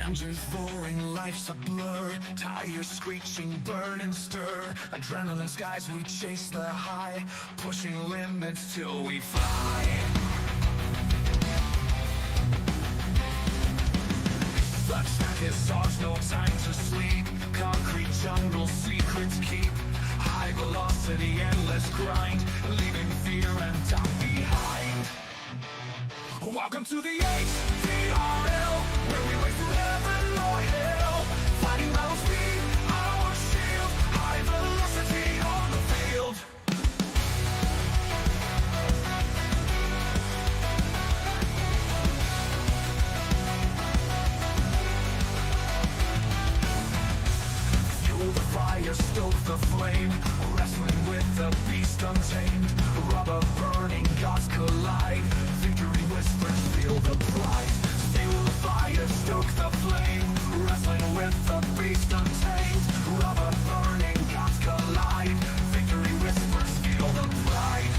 Engines roaring, life's a blur. Tires screeching, burn and stir. Adrenaline skies, we chase the high, pushing limits till we fly. The track is ours, no time to sleep. Concrete jungle, secrets keep. High velocity, endless grind, leaving fear and doubt behind. Welcome to the HVRL, where we race through heaven or hell, fighting battles, speed, our shield, high velocity on the field. Fuel the fire, stoke the flame, wrestling with the beast untamed. Rubber burning, gods collide. Victory whispers, feel the pride. Fuel the fire, stoke the flame, wrestling with the beast untamed. Rubber burning, gods collide. Victory whispers, feel the pride.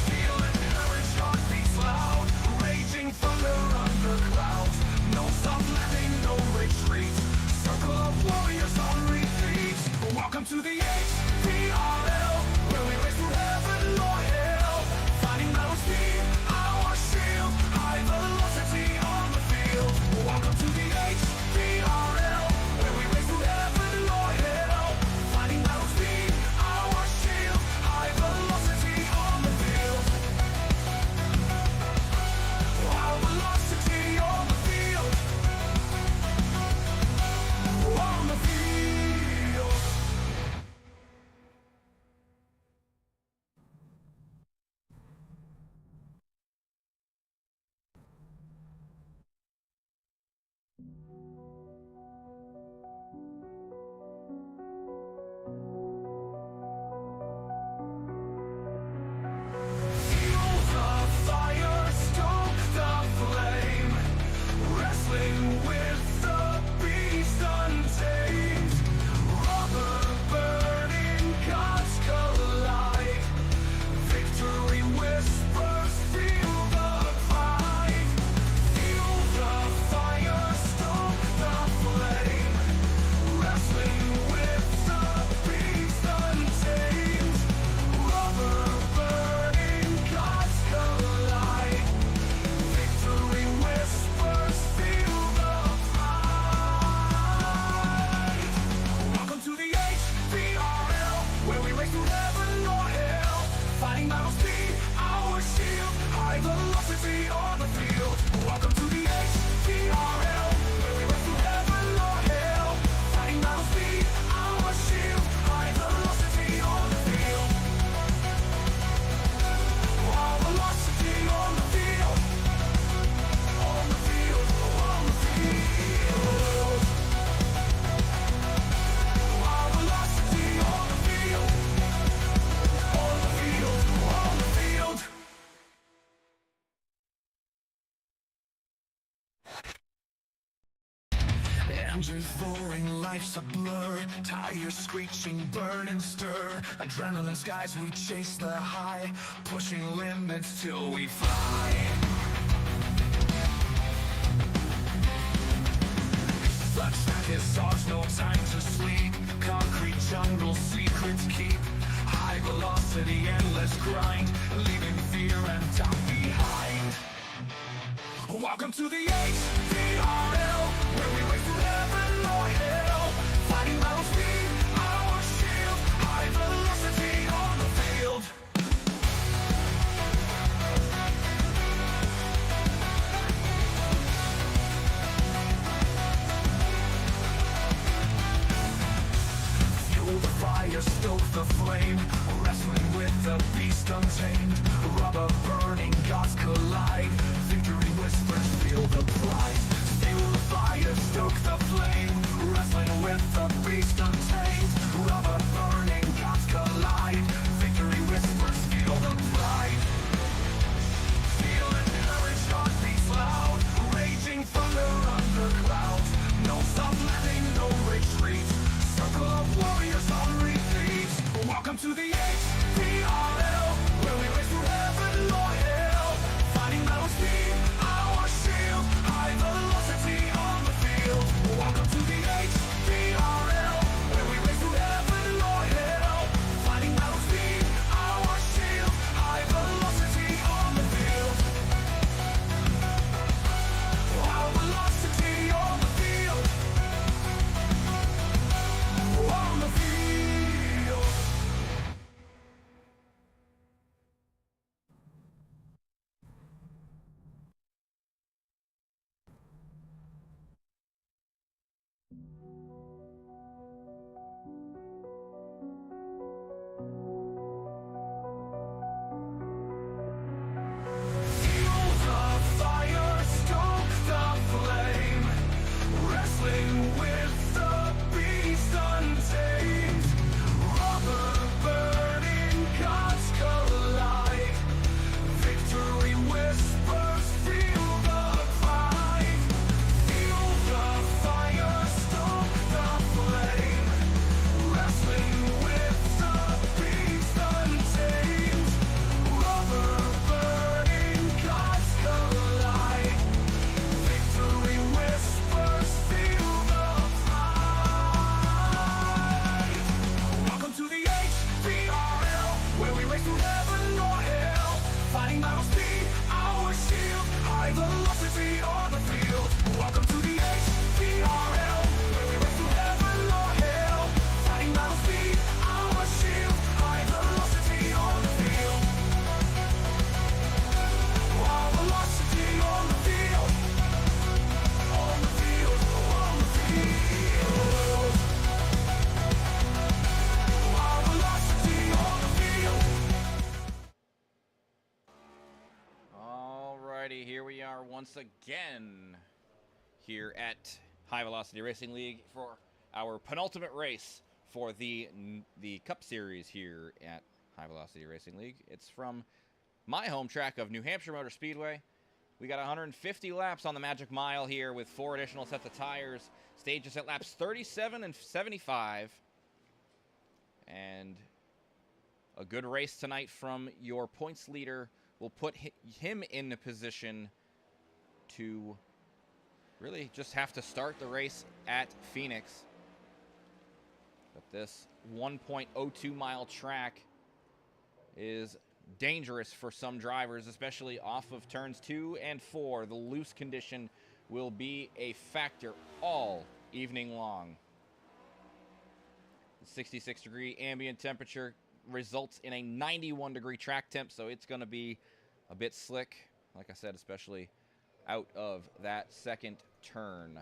Feel it, courage, heartbeats loud. Raging thunder under clouds. No stop living, no retreat. Circle of warriors on repeat. Welcome to the HVRL, where we race through heaven or hell, fighting battles, speed, our shield, high velocity on the field. Welcome to the HVRL, where we race through heaven or hell, fighting battles, speed, our shield, high velocity on the field. High velocity on the field. On the field. Fuel the fire, stoke the flame, wrestling with the beast untamed. Rubber burning, gods collide. Victory whispers, feel the pride. Fuel the fire, stoke the flame, wrestling with the beast untamed. Rubber burning, gods collide. Victory whispers, feel the pride. Welcome to the HVRL, where we race through heaven or hell, fighting battles, speed, our shield, high velocity on the field. Welcome to the HVRL, where we race through heaven or hell, fighting battles, speed, our shield, high velocity on the field. High velocity on the field. On the field, on the field. High velocity on the field. On the field, on the field. Engines roaring, life's a blur. Tires screeching, burn and stir. Adrenaline skies, we chase the high, pushing limits till we fly. The track is ours, no time to sleep. Concrete jungle, secrets keep. High velocity, endless grind, leaving fear and doubt behind. Welcome to the HVRL, where we race through heaven or hell, fighting battles, speed, our shield, high velocity on the field. Fuel the fire, stoke the flame, wrestling with the beast untamed. Rubber burning, gods collide. Victory whispers, feel the pride. Alrighty, here we are once again here at High Velocity Racing League for our penultimate race for the Cup Series here at High Velocity Racing League. It's from my home track of New Hampshire Motor Speedway. We got 150 laps on the Magic Mile here with 4 additional sets of tires. Stages at laps 37 and 75. And a good race tonight from your points leader will put him in a position to really just have to start the race at Phoenix. But this 1.02 mile track is dangerous for some drivers, especially off of turns 2 and 4. The loose condition will be a factor all evening long. The 66-degree ambient temperature results in a 91-degree track temp, so it's going to be a bit slick, like I said, especially out of that second turn.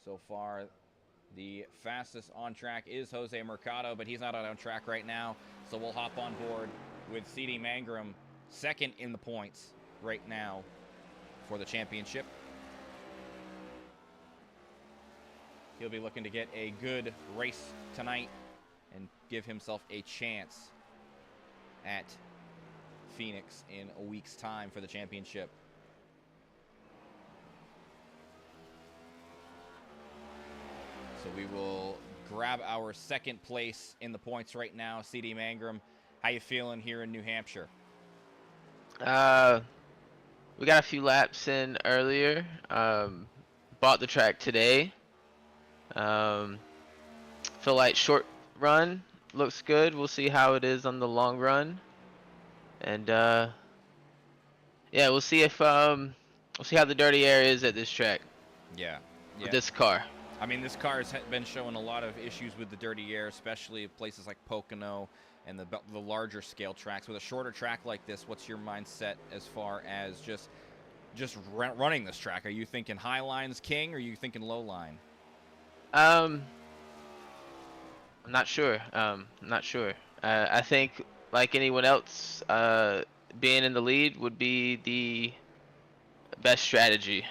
So far, the fastest on track is Jose Mercado, but he's not on track right now, so we'll hop on board with CD Mangrum, second in the points right now for the championship. He'll be looking to get a good race tonight and give himself a chance at Phoenix in a week's time for the championship. So we will grab our second place in the points right now. CD Mangrum, how you feeling here in New Hampshire? We got a few laps in earlier. Bought the track today. Feel like short run looks good. We'll see how it is on the long run. And yeah, we'll see if we'll see how the dirty air is at this track. Yeah. With this car. I mean, this car has been showing a lot of issues with the dirty air, especially places like Pocono and the larger scale tracks. With a shorter track like this, what's your mindset as far as just running this track? Are you thinking high line's king, or are you thinking low line? I'm not sure. I think, like anyone else, being in the lead would be the best strategy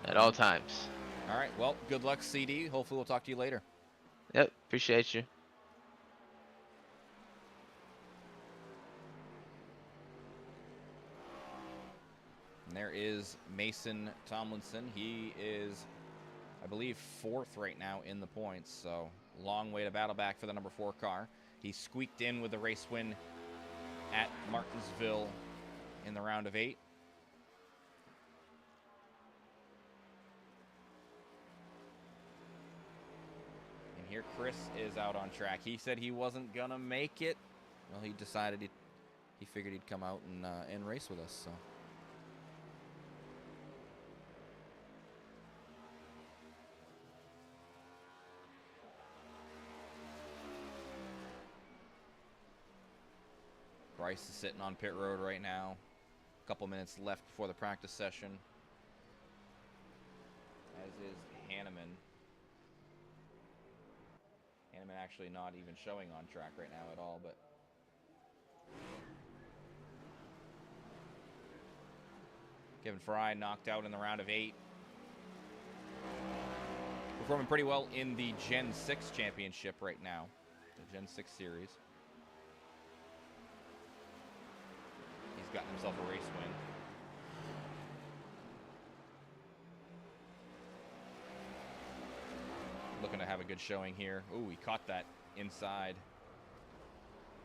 at all times. All right. Well, good luck, CD. Hopefully we'll talk to you later. Yep. Appreciate you. And there is Mason Tomlinson. He is, I believe, 4th right now in the points, so long way to battle back for the number 4 car. He squeaked in with the race win at Martinsville in the round of 8. And here Chris is out on track. He said he wasn't gonna make it. Well, he decided he figured he'd come out and race with us, so. Bryce is sitting on pit road right now. A couple minutes left before the practice session. As is Hanneman. Hanneman actually not even showing on track right now at all, but Kevin Fry knocked out in the round of 8. Performing pretty well in the Gen 6 championship right now. The Gen 6 series. He's gotten himself a race win. Looking to have a good showing here. Ooh, he caught that inside.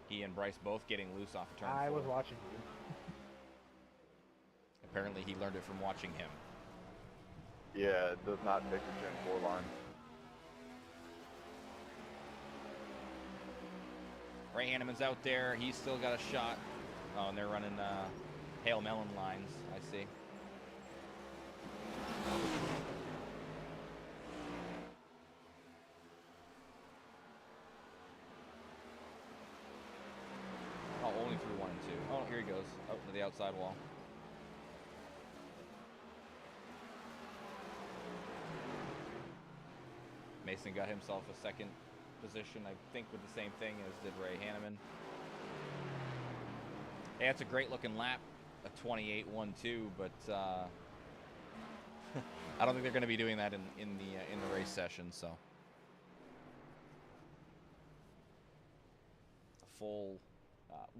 He and Bryce both getting loose off the turn. I was watching you. Apparently he learned it from watching him. Yeah, it does not take the Gen 4 line. Ray Hanneman's out there. He's still got a shot. Oh, and they're running Hail Melon lines, I see. Oh, only through 1 and 2. Oh, here he goes, out to the outside wall. Mason got himself a second position, I think, with the same thing as did Ray Hanneman. Hey, that's a great looking lap, a 28.12, but I don't think they're going to be doing that in the race session. So a full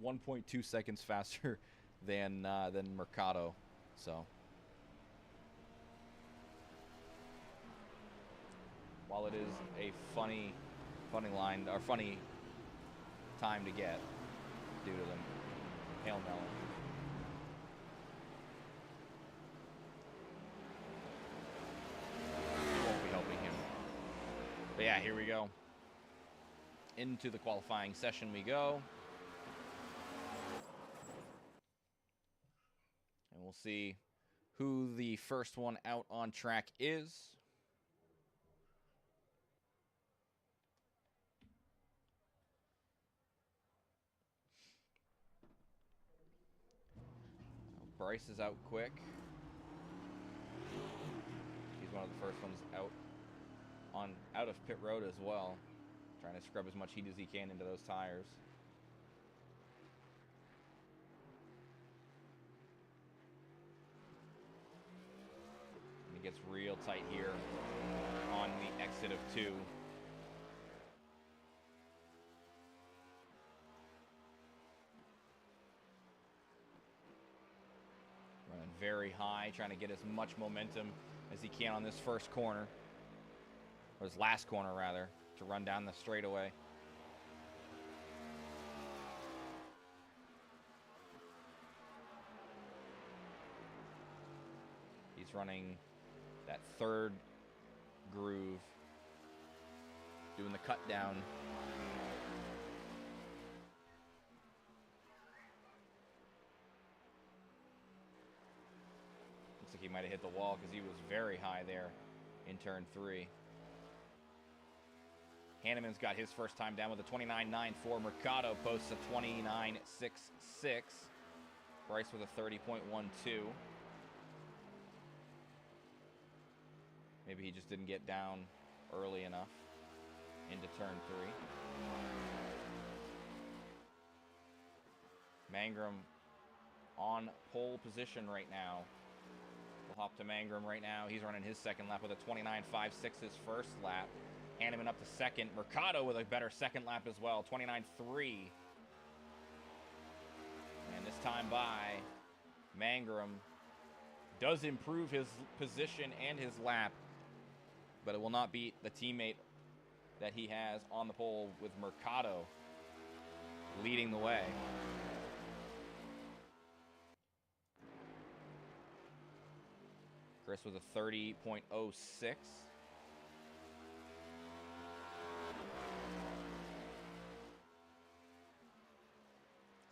1.2 seconds faster than Mercado. So while it is a funny line or funny time to get due to them Hail Melon. Won't be helping him. But yeah, here we go. Into the qualifying session we go. And we'll see who the first one out on track is. Bryce is out quick. He's one of the first ones out of pit road as well. Trying to scrub as much heat as he can into those tires. And he gets real tight here on the exit of 2. Running very high, trying to get as much momentum as he can on this first corner. Or his last corner, rather, to run down the straightaway. He's running that third groove, doing the cut down. Looks like he might have hit the wall because he was very high there in turn 3. Hanneman's got his first time down with a 29.94. Mercado posts a 29.66. Bryce with a 30.12. Maybe he just didn't get down early enough into turn 3. Mangrum on pole position right now. We'll hop to Mangrum right now. He's running his second lap with a 29.56 his first lap. Hanneman up to second. Mercado with a better second lap as well. 29.3. And this time by, Mangrum does improve his position and his lap, but it will not beat the teammate that he has on the pole with Mercado leading the way. Chris with a 30.06.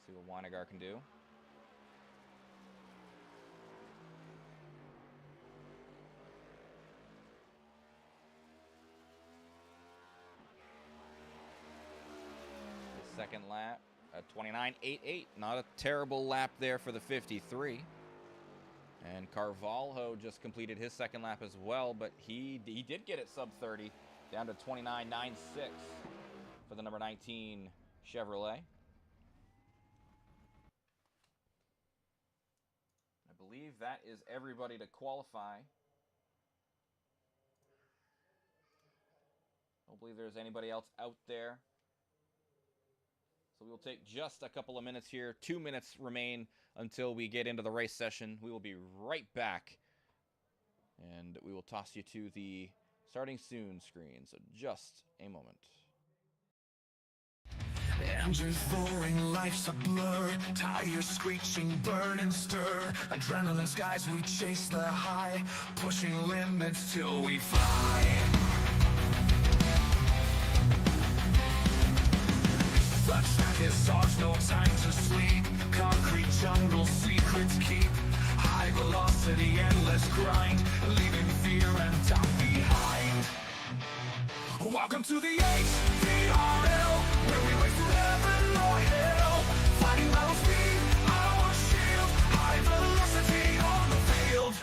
See what Weinegar can do. The second lap at 29.88. Not a terrible lap there for the 53. And Carvalho just completed his second lap as well, but he did get it sub 30, down to 29.96 for the number 19 Chevrolet. I believe that is everybody to qualify. Don't believe there's anybody else out there. So we will take just a couple of minutes here. 2 minutes remain until we get into the race session. We will be right back. And we will toss you to the starting soon screen. So just a moment. Engines roaring, life's a blur. Tires screeching, burn and stir. Adrenaline skies, we chase the high. Pushing limits till we fly. The track is ours, no time to sleep. Concrete jungle, secrets keep. High velocity, endless grind. Leaving fear and doubt behind. Welcome to the HVRL, where we race through heaven or hell. Fighting battle speed, our shield. High velocity on the field.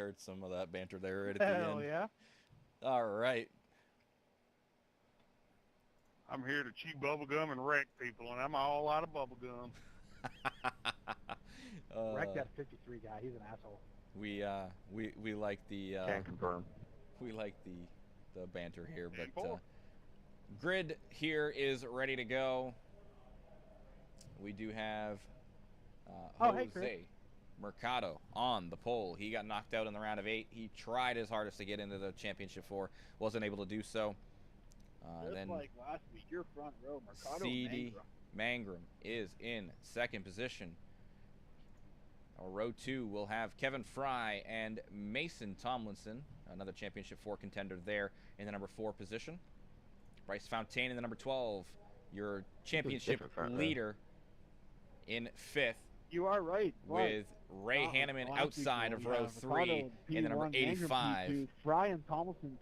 heard some of that banter there right at the Hell end. yeah. All right. I'm here to chew bubble gum and wreck people, and I'm all out of bubble gum. Wreck that 53 guy. He's an asshole. We like the Can confirm. we like the banter here, And but four. grid here is ready to go. We do have Oh, hey, Chris. Jose Mercado on the pole. He got knocked out in the round of 8. He tried his hardest to get into the championship 4, wasn't able to do so. Just Then like last week, your front row, Mercado CD and Mangrum is in second position. Row 2 will have Kevin Fry and Mason Tomlinson, another championship 4 contender there in the number 4 position. Bryce Fontaine in the number 12, your championship different front row. leader in 5th, You are right. with Ray Hanneman outside of row 3 in the number 85. Fry and Tomlinson.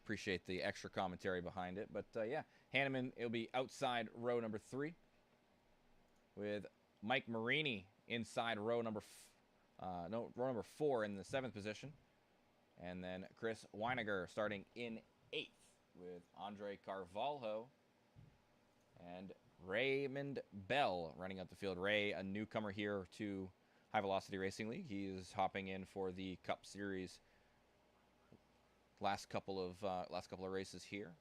Appreciate the extra commentary behind it, but yeah, Hanneman, it'll be outside row number 3, with Mike Marini inside row number row number 4 in the 7th position, and then Chris Weiniger starting in 8th with Andre Carvalho and Raymond Bell running up the field. Ray, a newcomer here to High Velocity Racing League. He is hopping in for the Cup Series last couple of races here.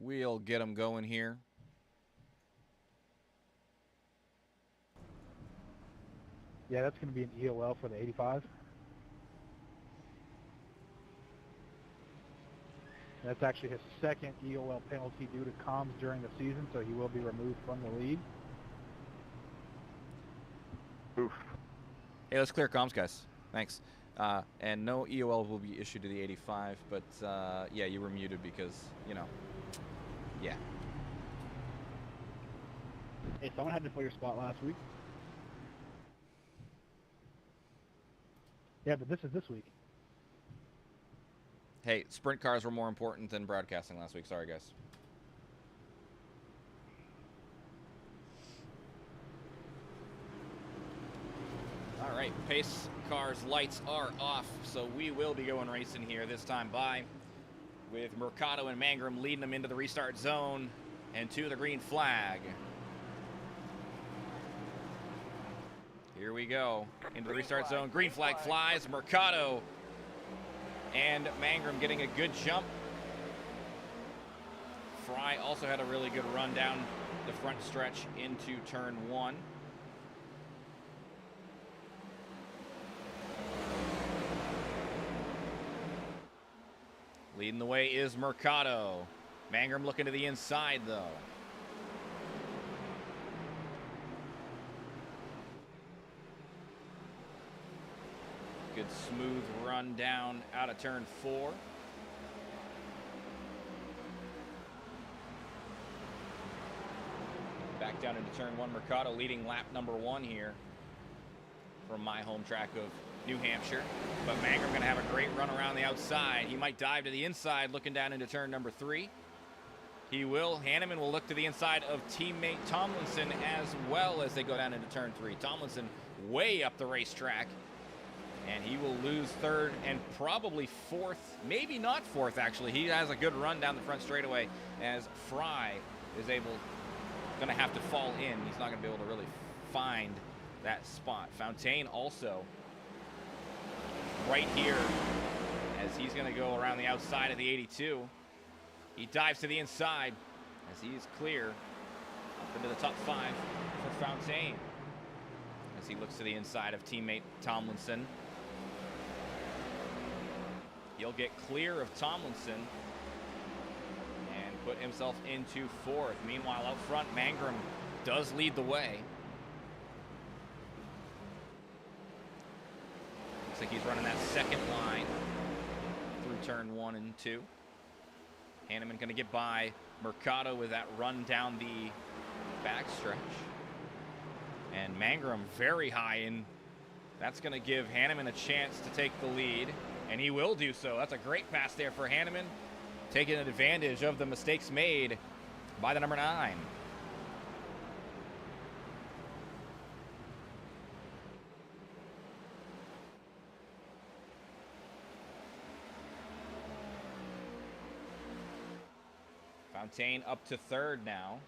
We'll get them going here. Yeah, that's going to be an EOL for the 85. That's actually his second EOL penalty due to comms during the season, so he will be removed from the league. Oof. Hey, let's clear comms, guys. Thanks. And no EOL will be issued to the 85, but yeah, you were muted because, you know, yeah. Hey, someone had to fill your spot last week. Yeah, but this is this week. Hey, sprint cars were more important than broadcasting last week. Sorry, guys. All right, pace cars lights are off, so we will be going racing here this time by with Mercado and Mangrum leading them into the restart zone and to the green flag. Here we go into the restart zone. Green flag flies. Mercado and Mangrum getting a good jump. Fry also had a really good run down the front stretch into turn 1. Leading the way is Mercado. Mangrum looking to the inside, though. Good smooth run down out of turn 4. Back down into turn 1. Mercado leading lap number 1 here from my home track of New Hampshire. But Mangrum going to have a great run around the outside. He might dive to the inside looking down into turn number 3. He will. Hanneman will look to the inside of teammate Tomlinson as well as they go down into turn 3. Tomlinson way up the racetrack. And he will lose 3rd and probably 4th. Maybe not 4th, actually. He has a good run down the front straightaway as Fry is going to have to fall in. He's not going to be able to really find that spot. Fontaine also right here as he's going to go around the outside of the 82. He dives to the inside as he's clear up into the top 5 for Fontaine as he looks to the inside of teammate Tomlinson. He'll get clear of Tomlinson and put himself into 4th. Meanwhile, out front, Mangrum does lead the way. Looks like he's running that second line through turn 1 and 2. Hanneman going to get by Mercado with that run down the backstretch. And Mangrum very high, and that's going to give Hanneman a chance to take the lead, and he will do so. That's a great pass there for Hanneman, taking advantage of the mistakes made by the number 9. Fontaine up to 3rd now.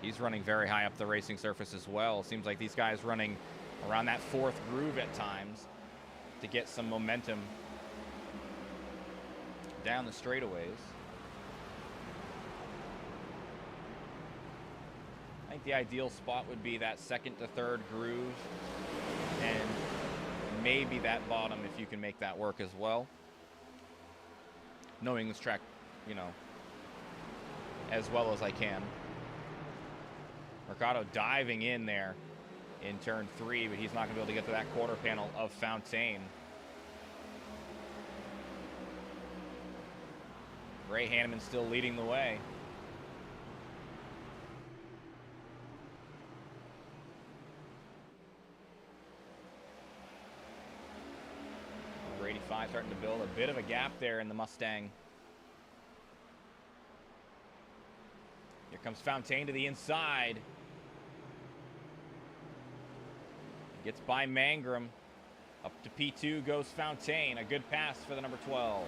He's running very high up the racing surface as well. Seems like these guys running around that 4th groove at times to get some momentum down the straightaways. I think the ideal spot would be that 2nd to 3rd groove, and maybe that bottom if you can make that work as well. Knowing this track, you know, as well as I can. Mercado diving in there in turn 3, but he's not going to be able to get to that quarter panel of Fontaine. Ray Hanneman still leading the way. Number 85 starting to build a bit of a gap there in the Mustang. Here comes Fontaine to the inside. Gets by Mangrum. Up to P2 goes Fontaine. A good pass for the number 12.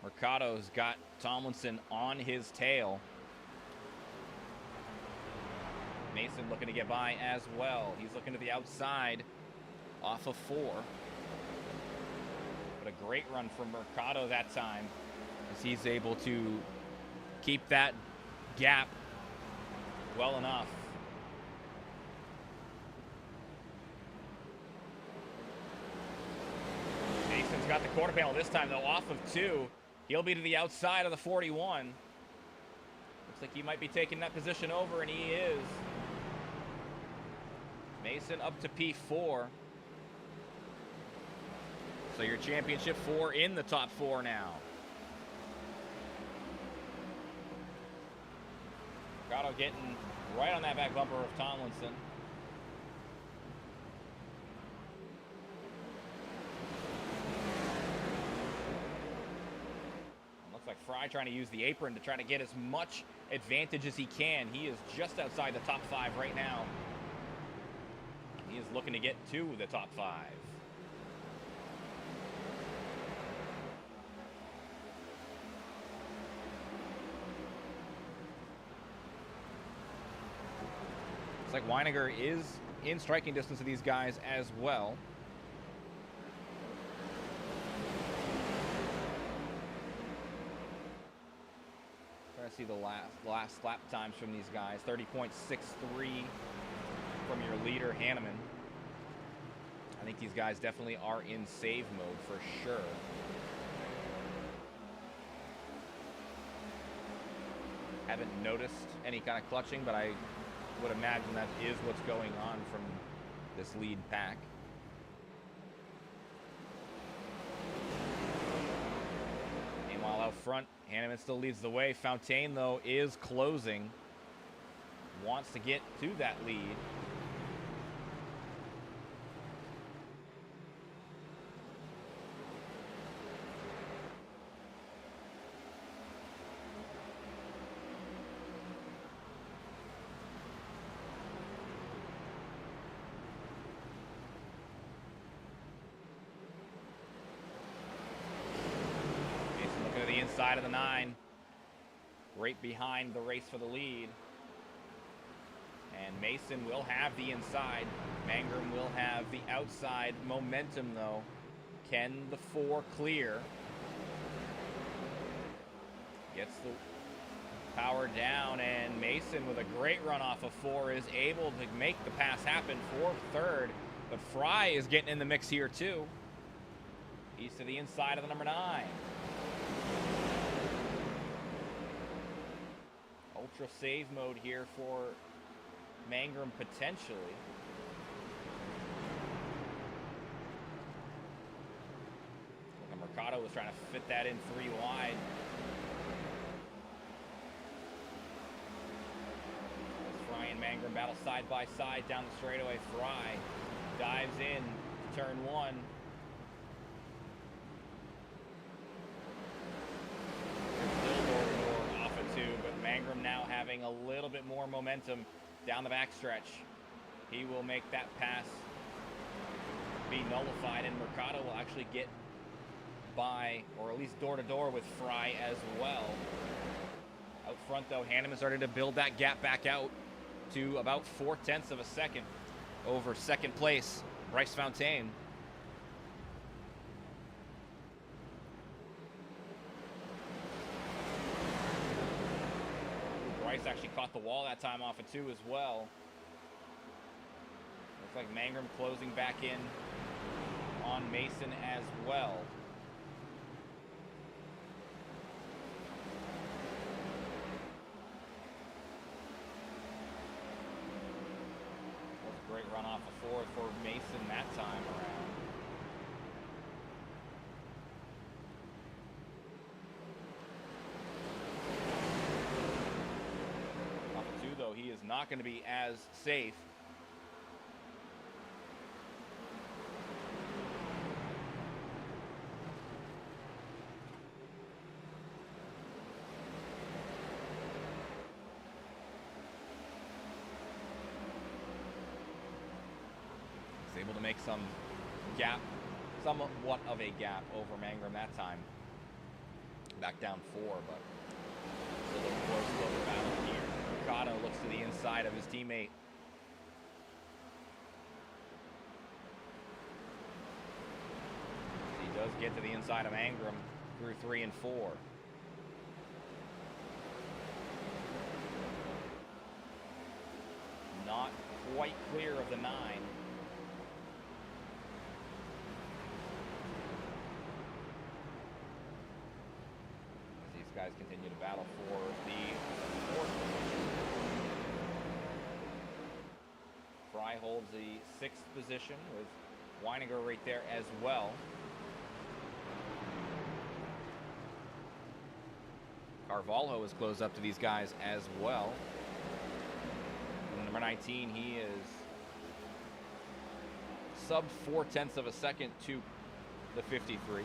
Mercado's got Tomlinson on his tail. Mason looking to get by as well. He's looking to the outside off of 4. But a great run from Mercado that time, as he's able to keep that gap well enough. Mason's got the quarter panel this time, though, off of 2. He'll be to the outside of the 41. Looks like he might be taking that position over, and he is. Mason up to P4. So your championship 4 in the top 4 now. Mercado getting right on that back bumper of Tomlinson. Looks like Fry trying to use the apron to try to get as much advantage as he can. He is just outside the top 5 right now. He is looking to get to the top 5. Looks like Weiniger is in striking distance of these guys as well. Trying to see the last lap times from these guys. 30.63 from your leader, Hanneman. I think these guys definitely are in save mode for sure. Haven't noticed any kind of clutching, but I would imagine that is what's going on from this lead pack. Meanwhile, out front, Hanneman still leads the way. Fontaine, though, is closing. Wants to get to that lead. Side of the 9, right behind the race for the lead. And Mason will have the inside. Mangrum will have the outside. Momentum, though, Can the 4 clear? Gets the power down, and Mason with a great run off of 4 is able to make the pass happen for third. But Fry is getting in the mix here too. He's to the inside of the number 9. Ultra save mode here for Mangrum potentially. And Mercado was trying to fit that in 3 wide. As Fry and Mangrum battle side by side down the straightaway. Fry dives in to turn 1. But Mangrum now having a little bit more momentum down the backstretch. He will make that pass be nullified, and Mercado will actually get by, or at least door to door with Fry as well. Out front though, Hanneman started to build that gap back out to about 0.4 of a second over second place, Bryce Fontaine. Bryce actually caught the wall that time off of 2 as well. Looks like Mangrum closing back in on Mason as well. That's a great run off of 4 for Mason that time around. Though he is not going to be as safe. He's able to make some gap, somewhat of a gap over Mangrum that time. Back down 4, but still a little close to the battle here. Mercado looks to the inside of his teammate. He does get to the inside of Mangrum through 3 and 4. Not quite clear of the 9. As these guys continue to battle for the 4th position. Fry holds the 6th position with Weininger right there as well. Carvalho is close up to these guys as well. And number 19, he is sub 0.4 of a second to the 53.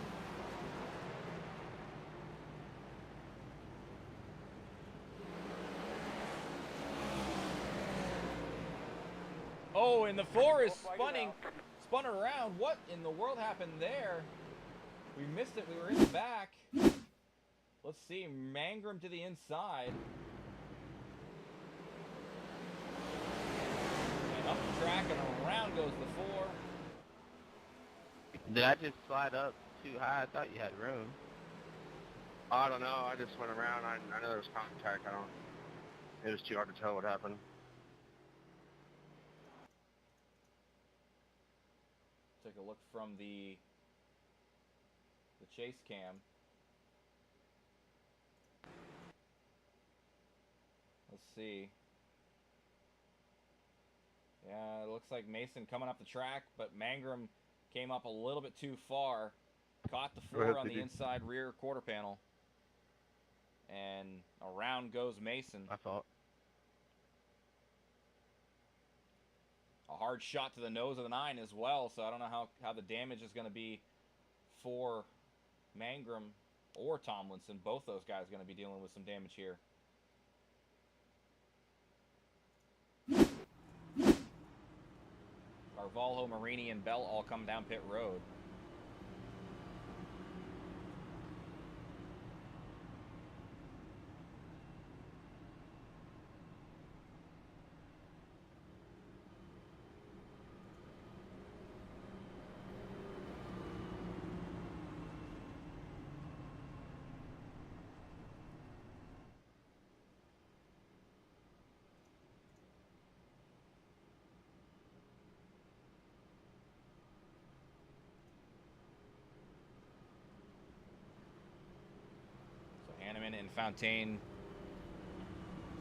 Oh, and the 4 is spun around. What in the world happened there? We missed it. We were in the back. Let's see. Mangrum to the inside. And up the track and around goes the 4. Did I just slide up too high? I thought you had room. I don't know. I just went around. I know there was contact. It was too hard to tell what happened. Take a look from the chase cam. Let's see. Yeah, it looks like Mason coming up the track, but Mangrum came up a little bit too far. Caught the 4 on the inside rear quarter panel. And around goes Mason. I thought. A hard shot to the nose of the 9 as well, so I don't know how the damage is going to be for Mangrum or Tomlinson. Both those guys are going to be dealing with some damage here. Carvalho, Marini, and Bell all come down pit road. Fontaine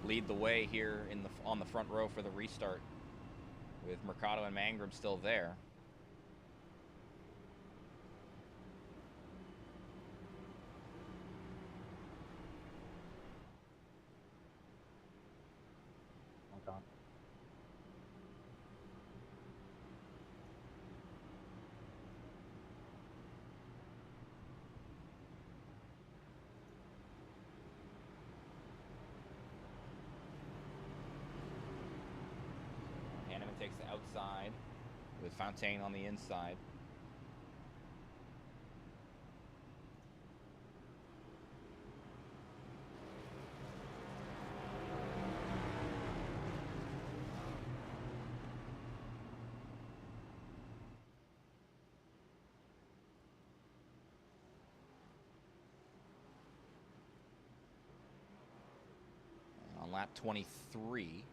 lead the way here on the front row for the restart, with Mercado and Mangrum still there. Hold on. Hanneman takes the outside with Fontaine on the inside. On lap 23,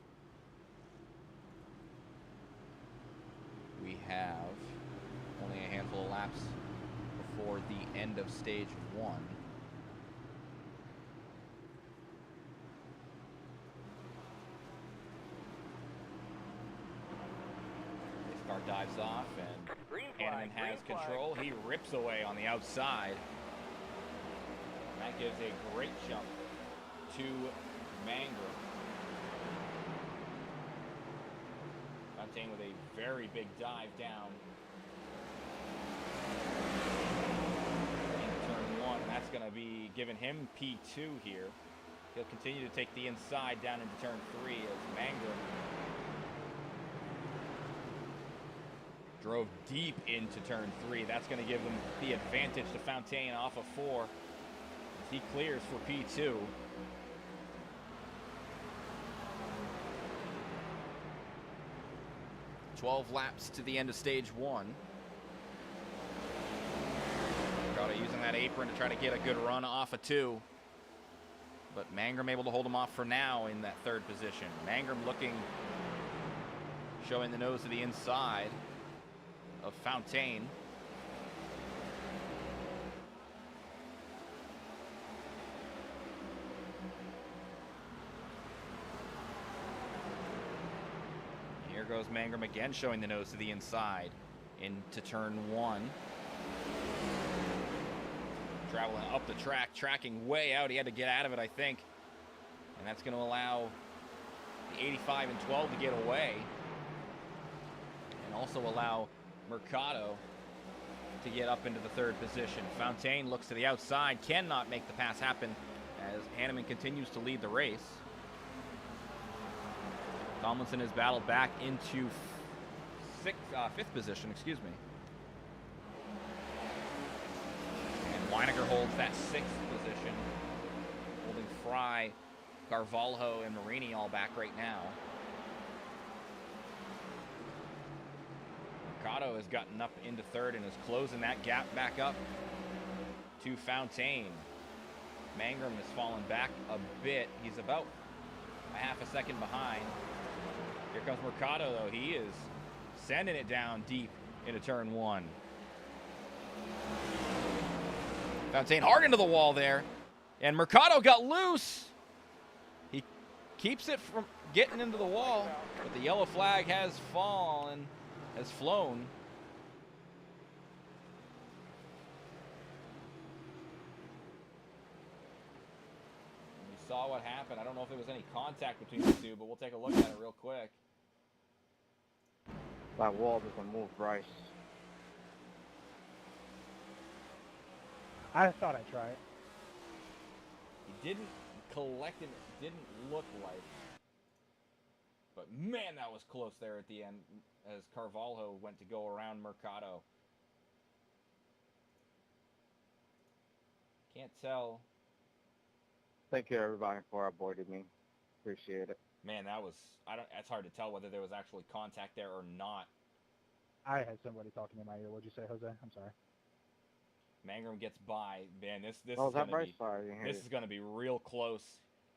we have only a handful of laps before the end of stage 1. This car dives off and Hanneman has control. He rips away on the outside. That gives a great jump to Mangrum. Fontaine with a very big dive down into turn 1. That's going to be giving him P2 here. He'll continue to take the inside down into turn 3 as Mangrum drove deep into turn 3. That's going to give them the advantage to Fontaine off of 4 as he clears for P2. "12 laps to the end of stage 1. Mercado using that apron to try to get a good run off of 2. But Mangrum able to hold him off for now in that 3rd position. Mangrum looking, showing the nose to the inside of Fontaine. Here goes Mangrum again, showing the nose to the inside into turn 1. Traveling up the track, tracking way out. He had to get out of it, I think. And that's going to allow the 85 and 12 to get away. And also allow Mercado to get up into the 3rd position. Fontaine looks to the outside, cannot make the pass happen as Hanneman continues to lead the race. Tomlinson has battled back into 5th position, excuse me. And Weininger holds that 6th position, holding Fry, Carvalho, and Marini all back right now. Mercado has gotten up into 3rd and is closing that gap back up to Fontaine. Mangrum has fallen back a bit. He's about a half a second behind. Here comes Mercado, though. He is sending it down deep into turn 1. Fontaine hard into the wall there. And Mercado got loose. He keeps it from getting into the wall, but the yellow flag has fallen, has flown. We saw what happened. I don't know if there was any contact between the two, but we'll take a look at it real quick. That wall doesn't move, Bryce. I thought I'd try it. He didn't collect it, it didn't look like. But man, that was close there at the end as Carvalho went to go around Mercado. Can't tell. Thank you, everybody, for avoiding me. Appreciate it. Man, that was, that's hard to tell whether there was actually contact there or not. I had somebody talking in my ear. What'd you say, Jose? I'm sorry. Mangrum gets by. Man, this Oh, is is that gonna Bryce? be Sorry, I didn't hear this you. is gonna be real close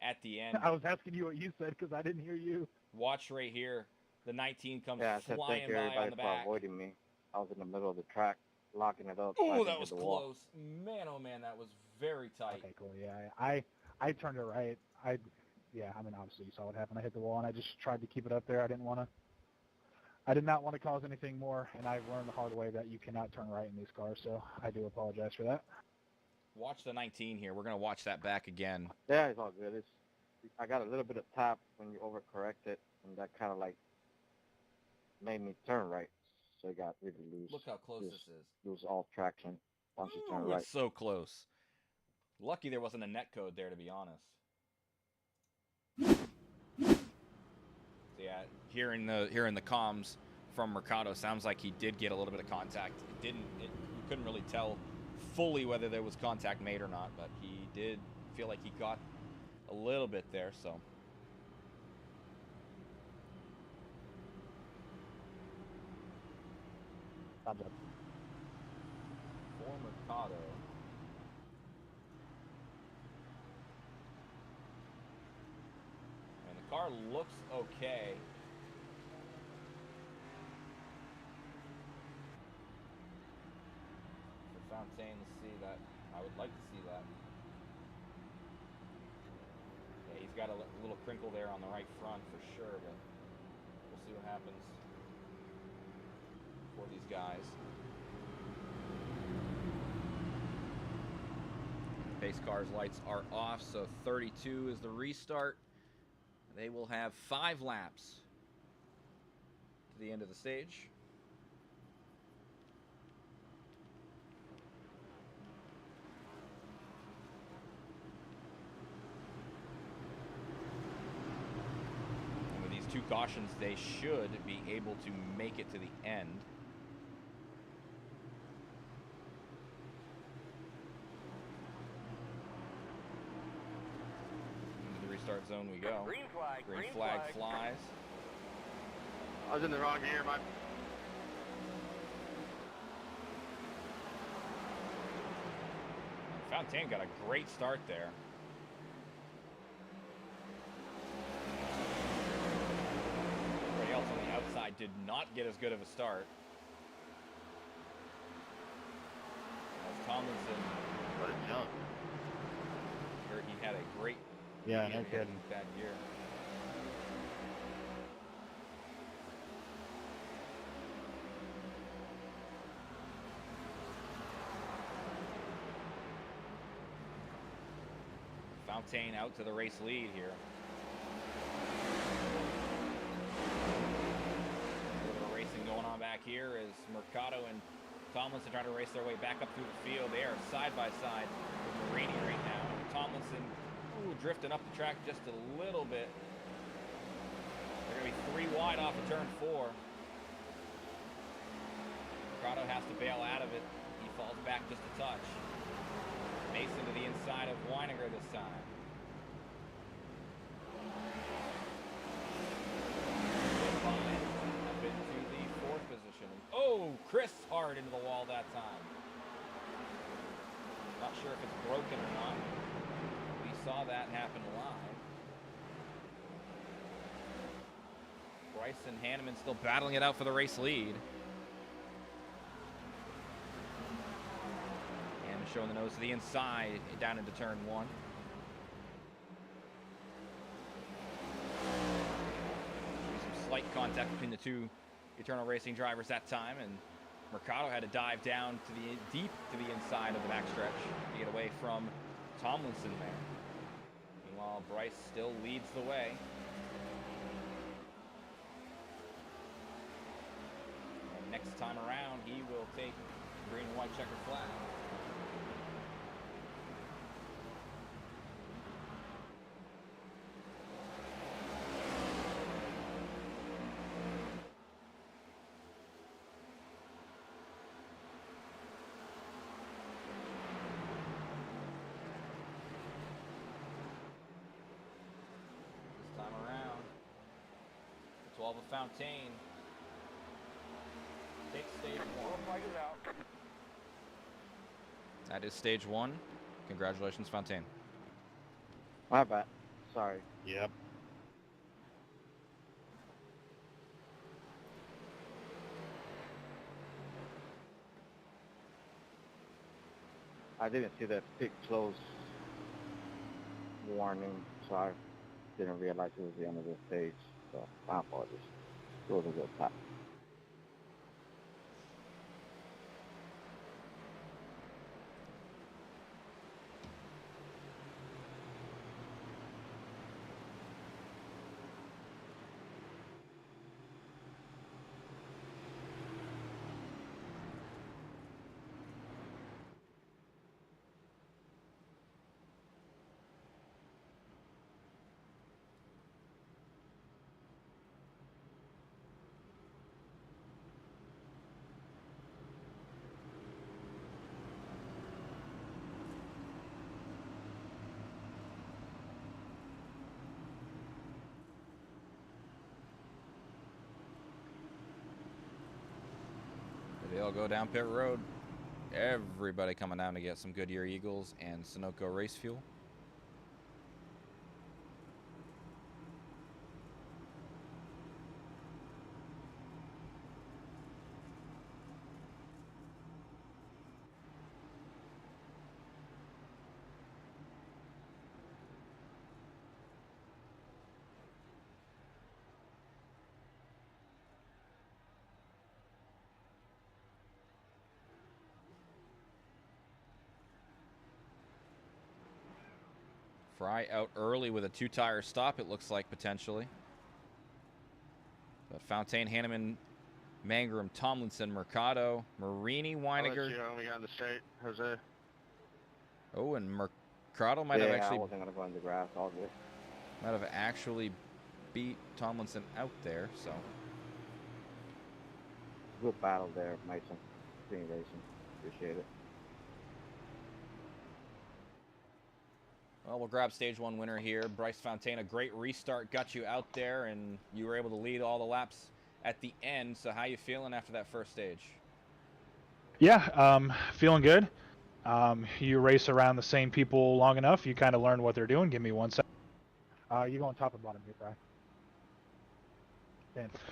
at the end. I was asking you what you said because I didn't hear you. Watch right here. The 19 comes Yeah, I said flying thank you, by on everybody, the for back. avoiding me. I was in the middle of the track, locking it up. Oh, so I that could was hit the wall. close. Man, oh man, that was very tight. Okay, cool. Yeah, I turned it right. Yeah, I mean, obviously you saw what happened. I hit the wall, and I just tried to keep it up there. I did not want to cause anything more, and I've learned the hard way that you cannot turn right in these cars, so I do apologize for that. Watch the 19 here. We're going to watch that back again. Yeah, it's all good. I got a little bit of tap when you overcorrect it, and that kind of like made me turn right. So I got really loose. Look how close this is. Lose all traction once you turn Ooh, right. it's so close. Lucky there wasn't a net code there, to be honest. So yeah, hearing the comms from Mercado, sounds like he did get a little bit of contact. You couldn't really tell fully whether there was contact made or not, but he did feel like he got a little bit there, so. Thumbs up. For Mercado. And the car looks okay. For Fontaine to see that, I would like to see that. Yeah, he's got a little crinkle there on the right front for sure, but we'll see what happens for these guys. Pace car's lights are off, so 32 is the restart. They will have 5 laps to the end of the stage. And with these 2 cautions, they should be able to make it to the end. Start zone we go. Green flag. Green flag flies. I was in the wrong gear. Fontaine got a great start there. Everybody else on the outside did not get as good of a start. As Tomlinson, What a jump. heard he had a great Yeah, medium no kidding. bad gear. Fontaine out to the race lead here. A little bit of racing going on back here as Mercado and Tomlinson trying to race their way back up through the field. They are side by side with Marini right now. Tomlinson drifting up the track just a little bit. They're going to be 3 wide off of turn 4. Mercado has to bail out of it. He falls back just a touch. Mason to the inside of Weiniger this time. Up into the 4th position. Oh, Chris hard into the wall that time. Not sure if it's broken or not. We saw that happen live. Bryce and Hanneman still battling it out for the race lead. Showing the nose to the inside, down into turn 1. Some slight contact between the 2 Eternal Racing drivers that time, and Mercado had to dive down to the deep to the inside of the backstretch to get away from Tomlinson there. Meanwhile, Bryce still leads the way. And next time around, he will take green and white checkered flag. Of Fontaine takes stage 1. That is stage 1. Congratulations, Fontaine. My bad. Sorry. Yep. I didn't see that pit close warning, so I didn't realize it was the end of the stage. So my apologies. It was a good tap. They all go down pit road. Everybody coming down to get some Goodyear Eagles and Sunoco race fuel. Fry out early with a two-tire stop, it looks like, potentially. But Fontaine, Hanneman, Mangrum, Tomlinson, Mercado, Marini, Weiniger. We got in the state, Jose. Oh, and Mercado might have I actually wasn't gonna go in the grass. All good. might have actually beat Tomlinson out there. So Good battle there, Mason. Green racing. Appreciate it. well, we'll grab stage one winner here. Bryce Fontaine, a great restart, got you out there, and you were able to lead all the laps at the end. So how you feeling after that first stage? Yeah, feeling good. You race around the same people long enough, you kind of learn what they're doing. Give me 1 second. You go on top and bottom here, Fry.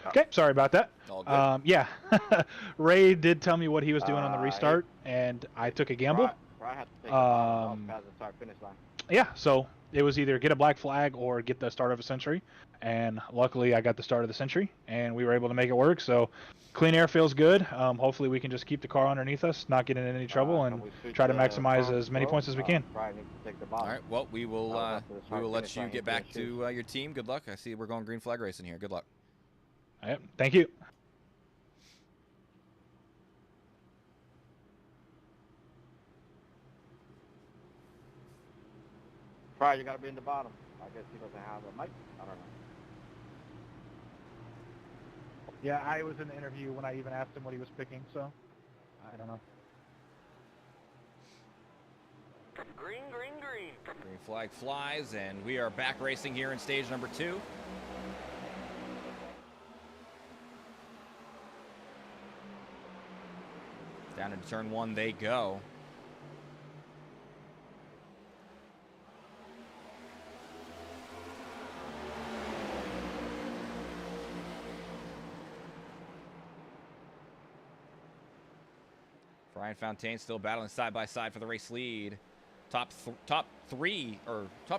Okay, sorry about that. All good. Yeah, Ray did tell me what he was doing on the restart, and I took a gamble. I had to take the bottom off past the start finish line. Yeah, so it was either get a black flag or get the start of a century, and luckily I got the start of the century, and we were able to make it work. So clean air feels good. Hopefully we can just keep the car underneath us, not get in any trouble, and try to maximize as many points as we can. Probably need to take the All bottom. right. Well, we will let you line, get back yeah, to your team. Good luck. I see we're going green flag racing here. Good luck. All right, thank you. Probably you gotta be in the bottom. I guess he doesn't have a mic. I don't know. Yeah, I was in the interview when I even asked him what he was picking, so I don't know. Green, green, green. Green flag flies, and we are back racing here in stage number 2. Down into turn 1 they go. Brian Fontaine still battling side by side for the race lead. Top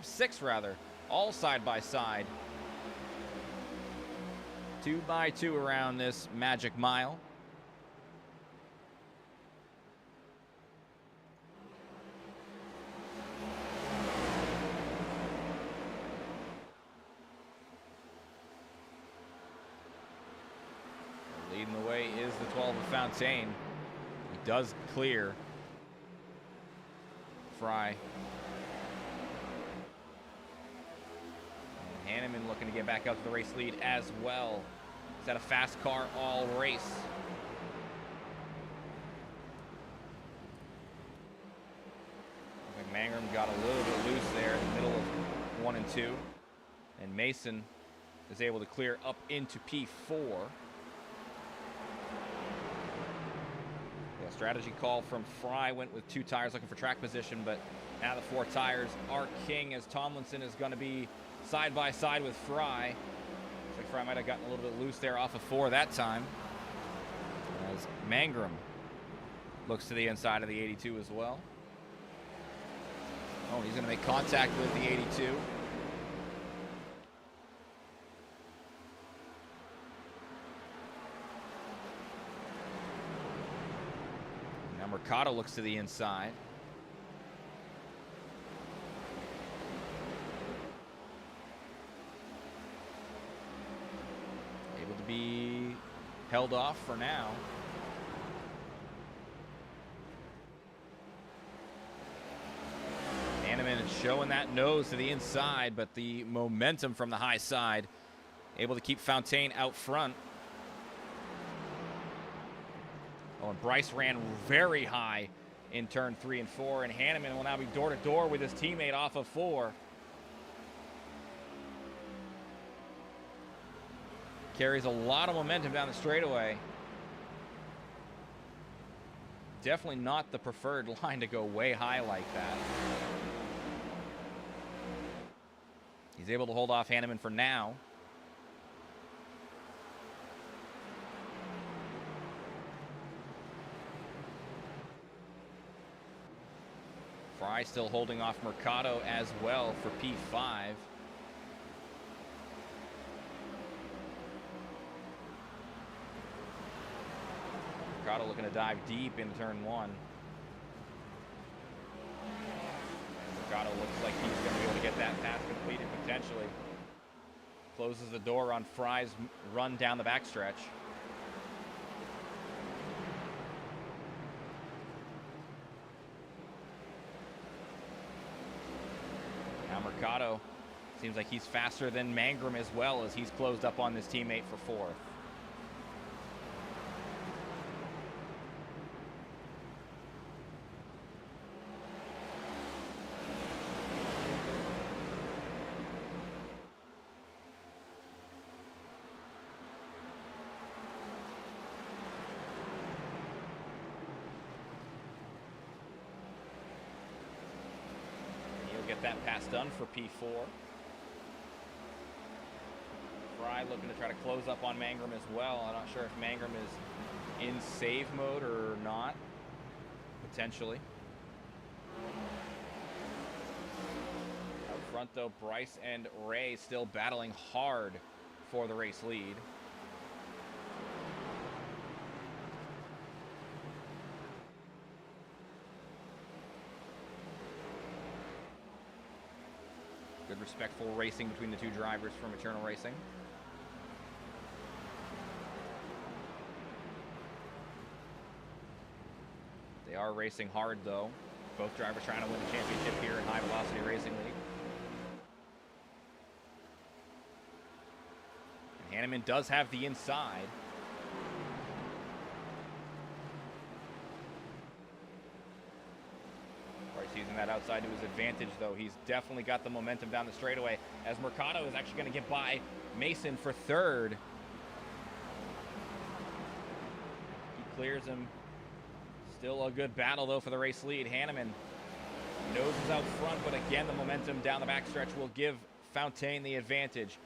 6 rather, all side by side. 2 by 2 around this magic mile. Leading the way is the 12 of Fontaine. He does clear Fry. And Hanneman looking to get back out to the race lead as well. He's had a fast car all race. I think Mangrum got a little bit loose there in the middle of 1 and 2. And Mason is able to clear up into P4. Yeah, strategy call from Fry, went with 2 tires looking for track position, but now the 4 tires are king as Tomlinson is going to be side by side with Fry. Looks like Fry might have gotten a little bit loose there off of 4 that time. As Mangrum looks to the inside of the 82 as well. Oh, he's going to make contact with the 82. Now Mercado looks to the inside. Able to be held off for now. Hanneman is showing that nose to the inside, but the momentum from the high side able to keep Fontaine out front. Oh, and Bryce ran very high in turn 3 and 4, and Hanneman will now be door to door with his teammate off of 4. Carries a lot of momentum down the straightaway. Definitely not the preferred line to go way high like that. He's able to hold off Hanneman for now. Fry still holding off Mercado as well for P5. Mercado looking to dive deep into turn 1. Mercado looks like he's going to be able to get that pass completed potentially. Closes the door on Fry's run down the backstretch. Now Mercado seems like he's faster than Mangrum as well, as he's closed up on this teammate for 4th. Get that pass done for P4. Fry looking to try to close up on Mangrum as well. I'm not sure if Mangrum is in save mode or not. Potentially. Out front though, Bryce and Ray still battling hard for the race lead. Good respectful racing between the two drivers from Eternal Racing. They are racing hard though. Both drivers trying to win the championship here in High Velocity Racing League. And Hanneman does have the inside. Using that outside to his advantage, though. He's definitely got the momentum down the straightaway, as Mercado is actually going to get by Mason for 3rd. He clears him. Still a good battle, though, for the race lead. Hanneman noses out front, but again, the momentum down the backstretch will give Fontaine the advantage.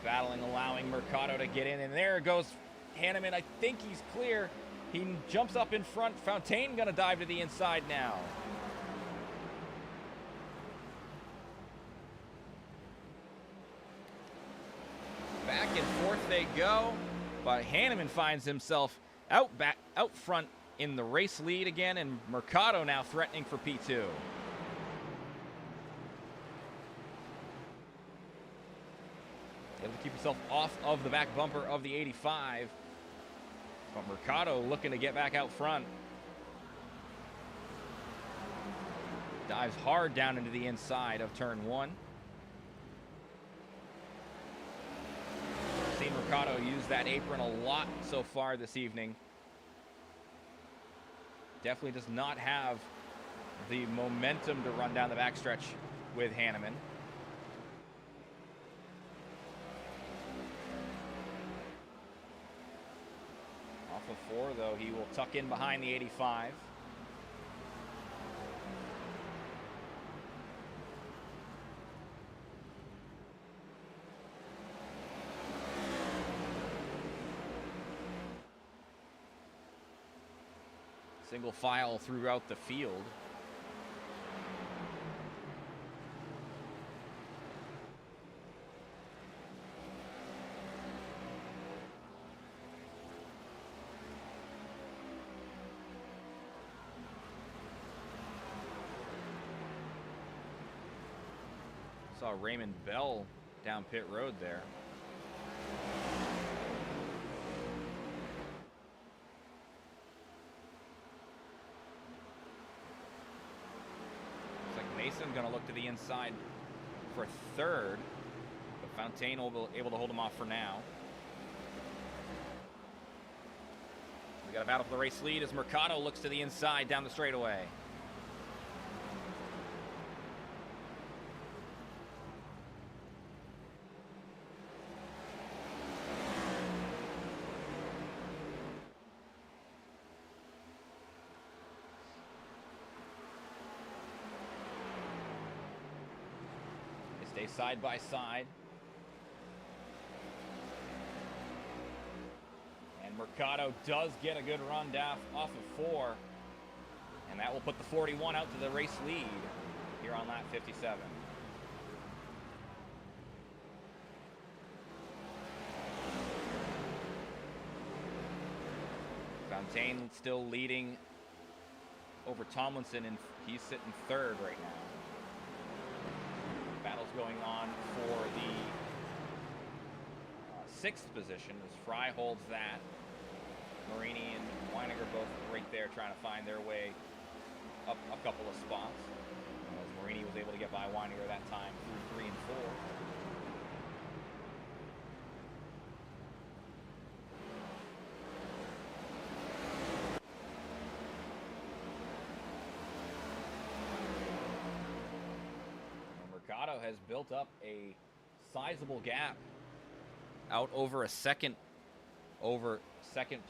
Battling, allowing Mercado to get in, and there goes Hanneman. I think he's clear. He jumps up in front. Fontaine gonna dive to the inside now. Back and forth they go, but Hanneman finds himself out front in the race lead again, and Mercado now threatening for P2. Able to keep himself off of the back bumper of the 85. But Mercado looking to get back out front. Dives hard down into the inside of turn 1. We've seen Mercado use that apron a lot so far this evening. Definitely does not have the momentum to run down the backstretch with Hanneman. Off of 4, though, he will tuck in behind the 85. Single file throughout the field. Saw Raymond Bell down pit road there. Looks like Mason gonna look to the inside for third, but Fontaine will be able to hold him off for now. We got a battle for the race lead as Mercado looks to the inside down the straightaway. Stay side by side. And Mercado does get a good run down off of 4. And that will put the 41 out to the race lead here on lap 57. Fontaine still leading over Tomlinson, and he's sitting third right now. Battle's going on for the 6th position as Fry holds that. Marini and Weininger both right there trying to find their way up a couple of spots. As Marini was able to get by Weininger that time through 3 and 4. Mercado has built up a sizable gap out over second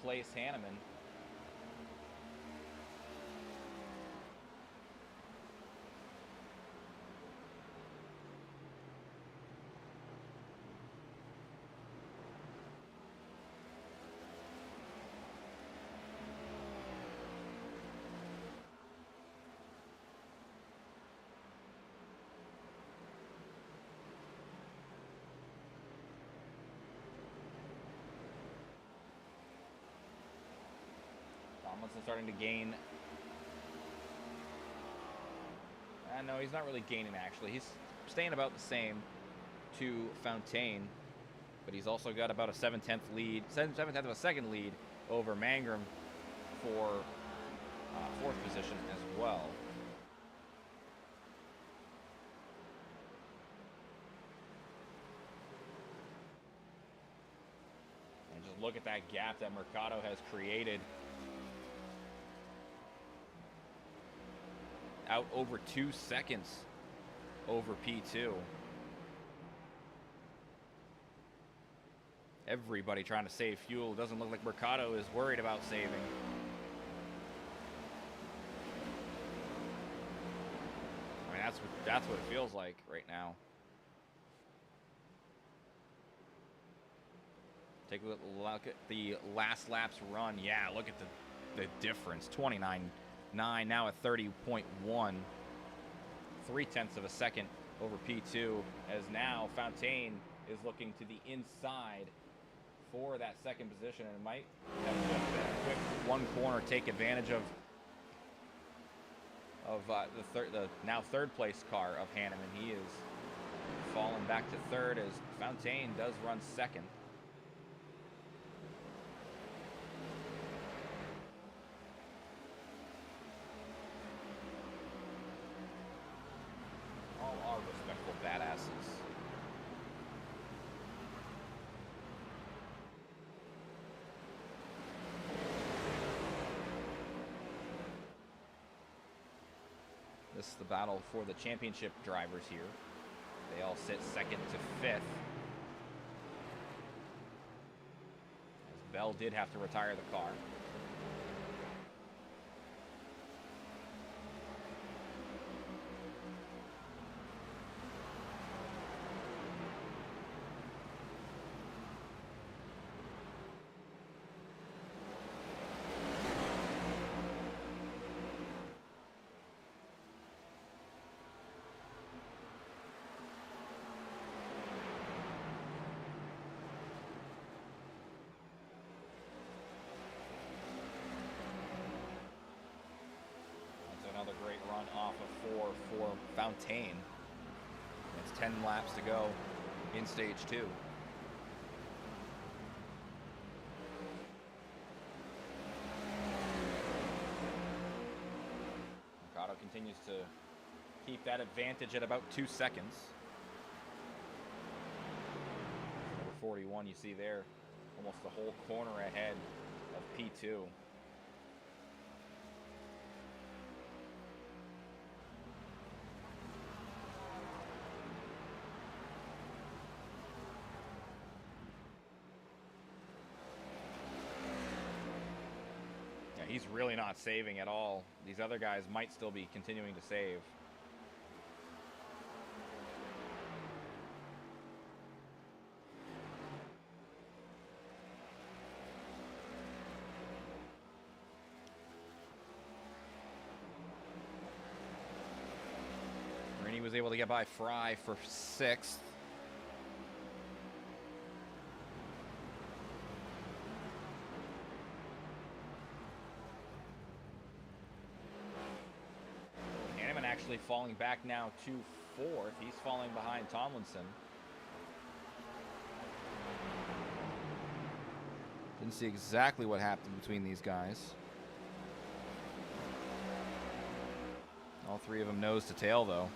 place Hanneman. Tomlinson starting to gain. No, he's not really gaining actually. He's staying about the same to Fontaine, but he's also got about a 7/10 lead, 7/10 of a second lead over Mangrum for 4th position as well. And just look at that gap that Mercado has created. Out over 2 seconds over P2. Everybody trying to save fuel. Doesn't look like Mercado is worried about saving. I mean, that's what it feels like right now. Take a look at the last lap's run. Yeah, look at the difference. 29.9 now at 30.1. 0.3 of a second over P2, as now Fontaine is looking to the inside for that second position, and might have just a quick one corner take advantage of the now third place car of Hanneman. He is falling back to third as Fontaine does run second. All are respectful badasses. This is the battle for the championship drivers here. They all sit second to fifth. As Bell did have to retire the car. for Fontaine. It's 10 laps to go in stage 2. Mercado continues to keep that advantage at about 2 seconds. Number 41, you see there, almost the whole corner ahead of P2. Yeah, he's really not saving at all. These other guys might still be continuing to save. He was able to get by Fry for 6th. Hanneman actually falling back now to 4th. He's falling behind Tomlinson. Didn't see exactly what happened between these guys. All three of them nose to tail, though.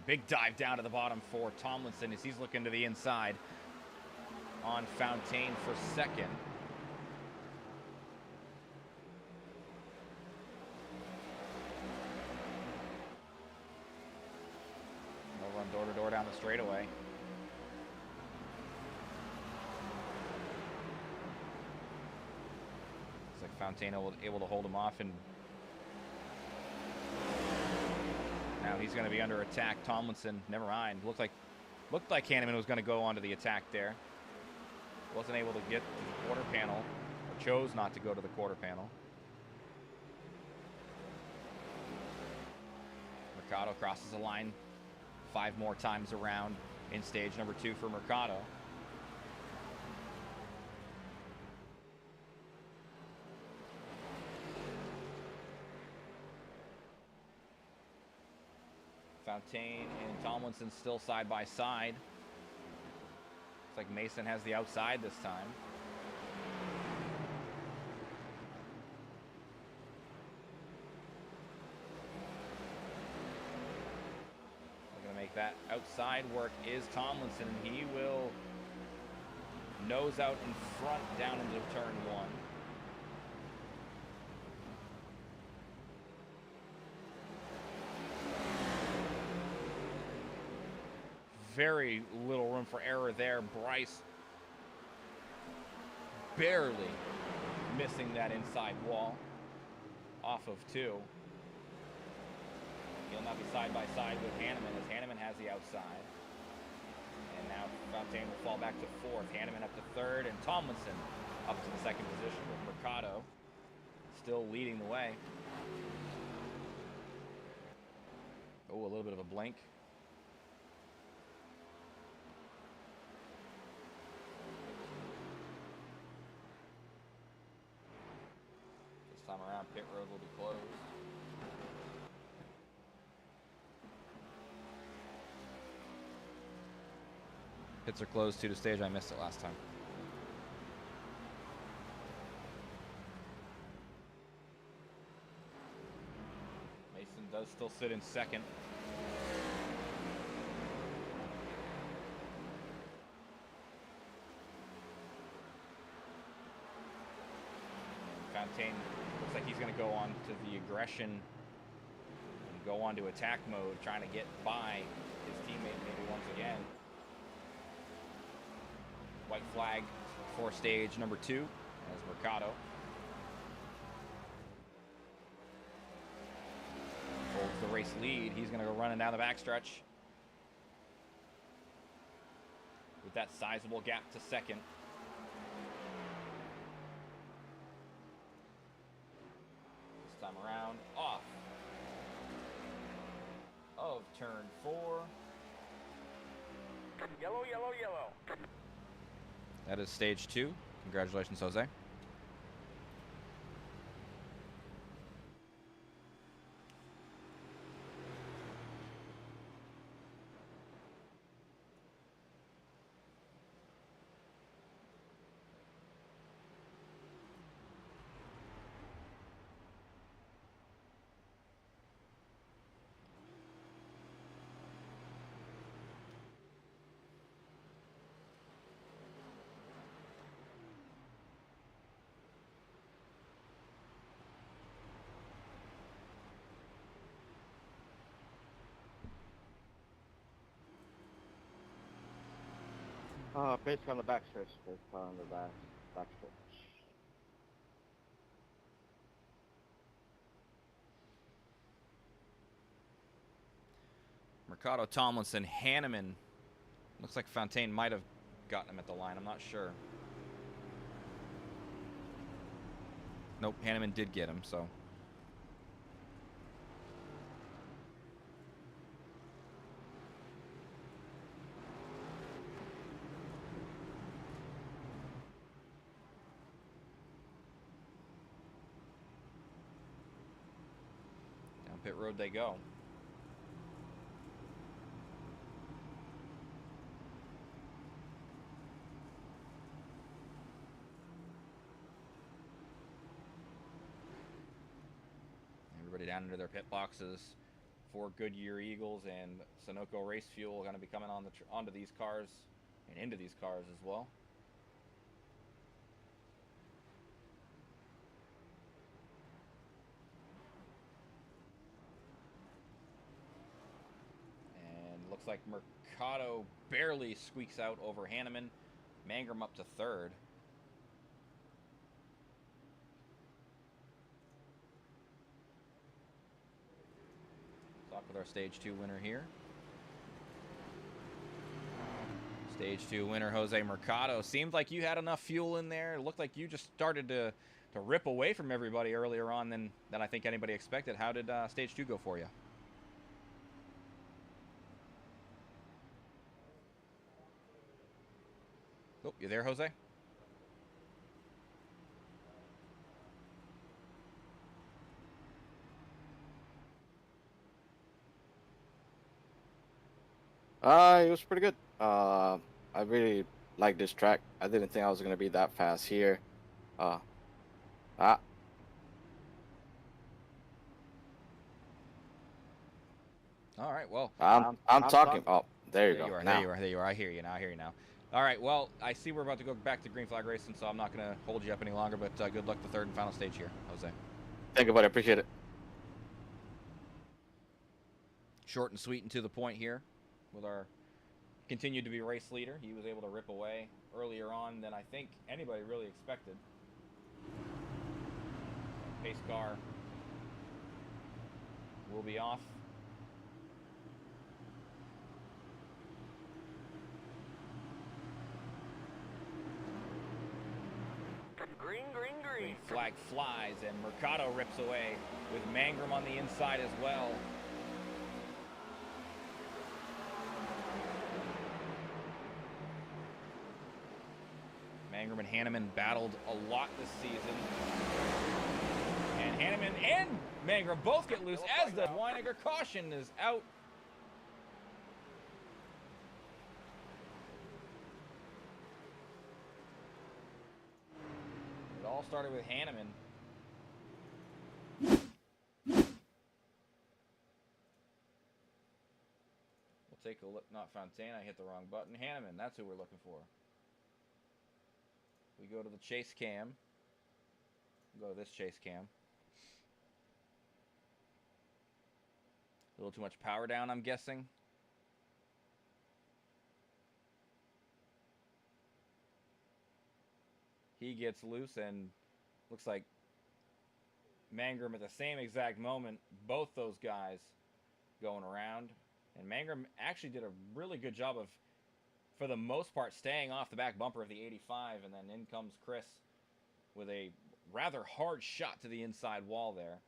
Big dive down to the bottom for Tomlinson as he's looking to the inside on Fontaine for 2nd. They'll run door to door down the straightaway. Looks like Fontaine able to hold him off, and now he's going to be under attack. Tomlinson, never mind. Looked like Hanneman was going to go onto the attack there. Wasn't able to get to the quarter panel, or chose not to go to the quarter panel. Mercado crosses the line 5 more times around in stage number 2 for Mercado. Fontaine and Tomlinson still side by side. Looks like Mason has the outside this time. Looking to make that outside work is Tomlinson. He will nose out in front down into turn 1. Very little room for error there. Bryce barely missing that inside wall off of 2. He'll now be side by side with Hanneman as Hanneman has the outside. And now Fontaine will fall back to 4th. Hanneman up to 3rd, and Tomlinson up to the 2nd position with Mercado still leading the way. Oh, a little bit of a blink. Time around, pit road will be closed. Pits are closed to the stage. I missed it last time. Mason does still sit in 2nd. Fontaine looks like he's going to go on to the aggression and go on to attack mode, trying to get by his teammate maybe once again. White flag for stage number 2 as Mercado holds the race lead. He's going to go running down the backstretch with that sizable gap to 2nd. Time around, off of turn 4. Yellow, yellow, yellow. That is stage 2. Congratulations, Jose. Based on the backstretch. Based on the backstretch. Mercado, Tomlinson, Hanneman. Looks like Fontaine might have gotten him at the line. I'm not sure. Nope, Hanneman did get him, so. Down pit road they go. Everybody down into their pit boxes. 4 Goodyear Eagles and Sunoco Race Fuel going to be coming on onto these cars and into these cars as well. And looks like Mercado barely squeaks out over Hanneman. Mangrum up to 3rd. With our stage 2 winner here. Stage 2 winner Jose Mercado. Seemed like you had enough fuel in there. It looked like you just started to rip away from everybody earlier on than I think anybody expected. How did stage 2 go for you? Oh, you there, Jose? It was pretty good. I really like this track. I didn't think I was gonna be that fast here. Ah, All right. Well, I'm talking. Oh, there you go. There you are. I hear you now. All right. Well, I see we're about to go back to green flag racing, so I'm not going to hold you up any longer. But good luck the 3rd and final stage here, Jose. Thank you, buddy. I appreciate it. Short and sweet and to the point here with our continued to be race leader. He was able to rip away earlier on than I think anybody really expected. Pace car will be off. Green, green, green. Flag flies and Mercado rips away with Mangrum on the inside as well. Mangrum and Hanneman battled a lot this season. And Hanneman and Mangrum both get loose as the Weininger caution is out. It all started with Hanneman. We'll take a look. Not Fontaine. I hit the wrong button. Hanneman. That's who we're looking for. We go to the chase cam. We'll go to this chase cam. A little too much power down, I'm guessing. He gets loose and looks like Mangrum at the same exact moment. Both those guys going around. And Mangrum actually did a really good job of, for the most part, staying off the back bumper of the 85, and then in comes Chris with a rather hard shot to the inside wall there.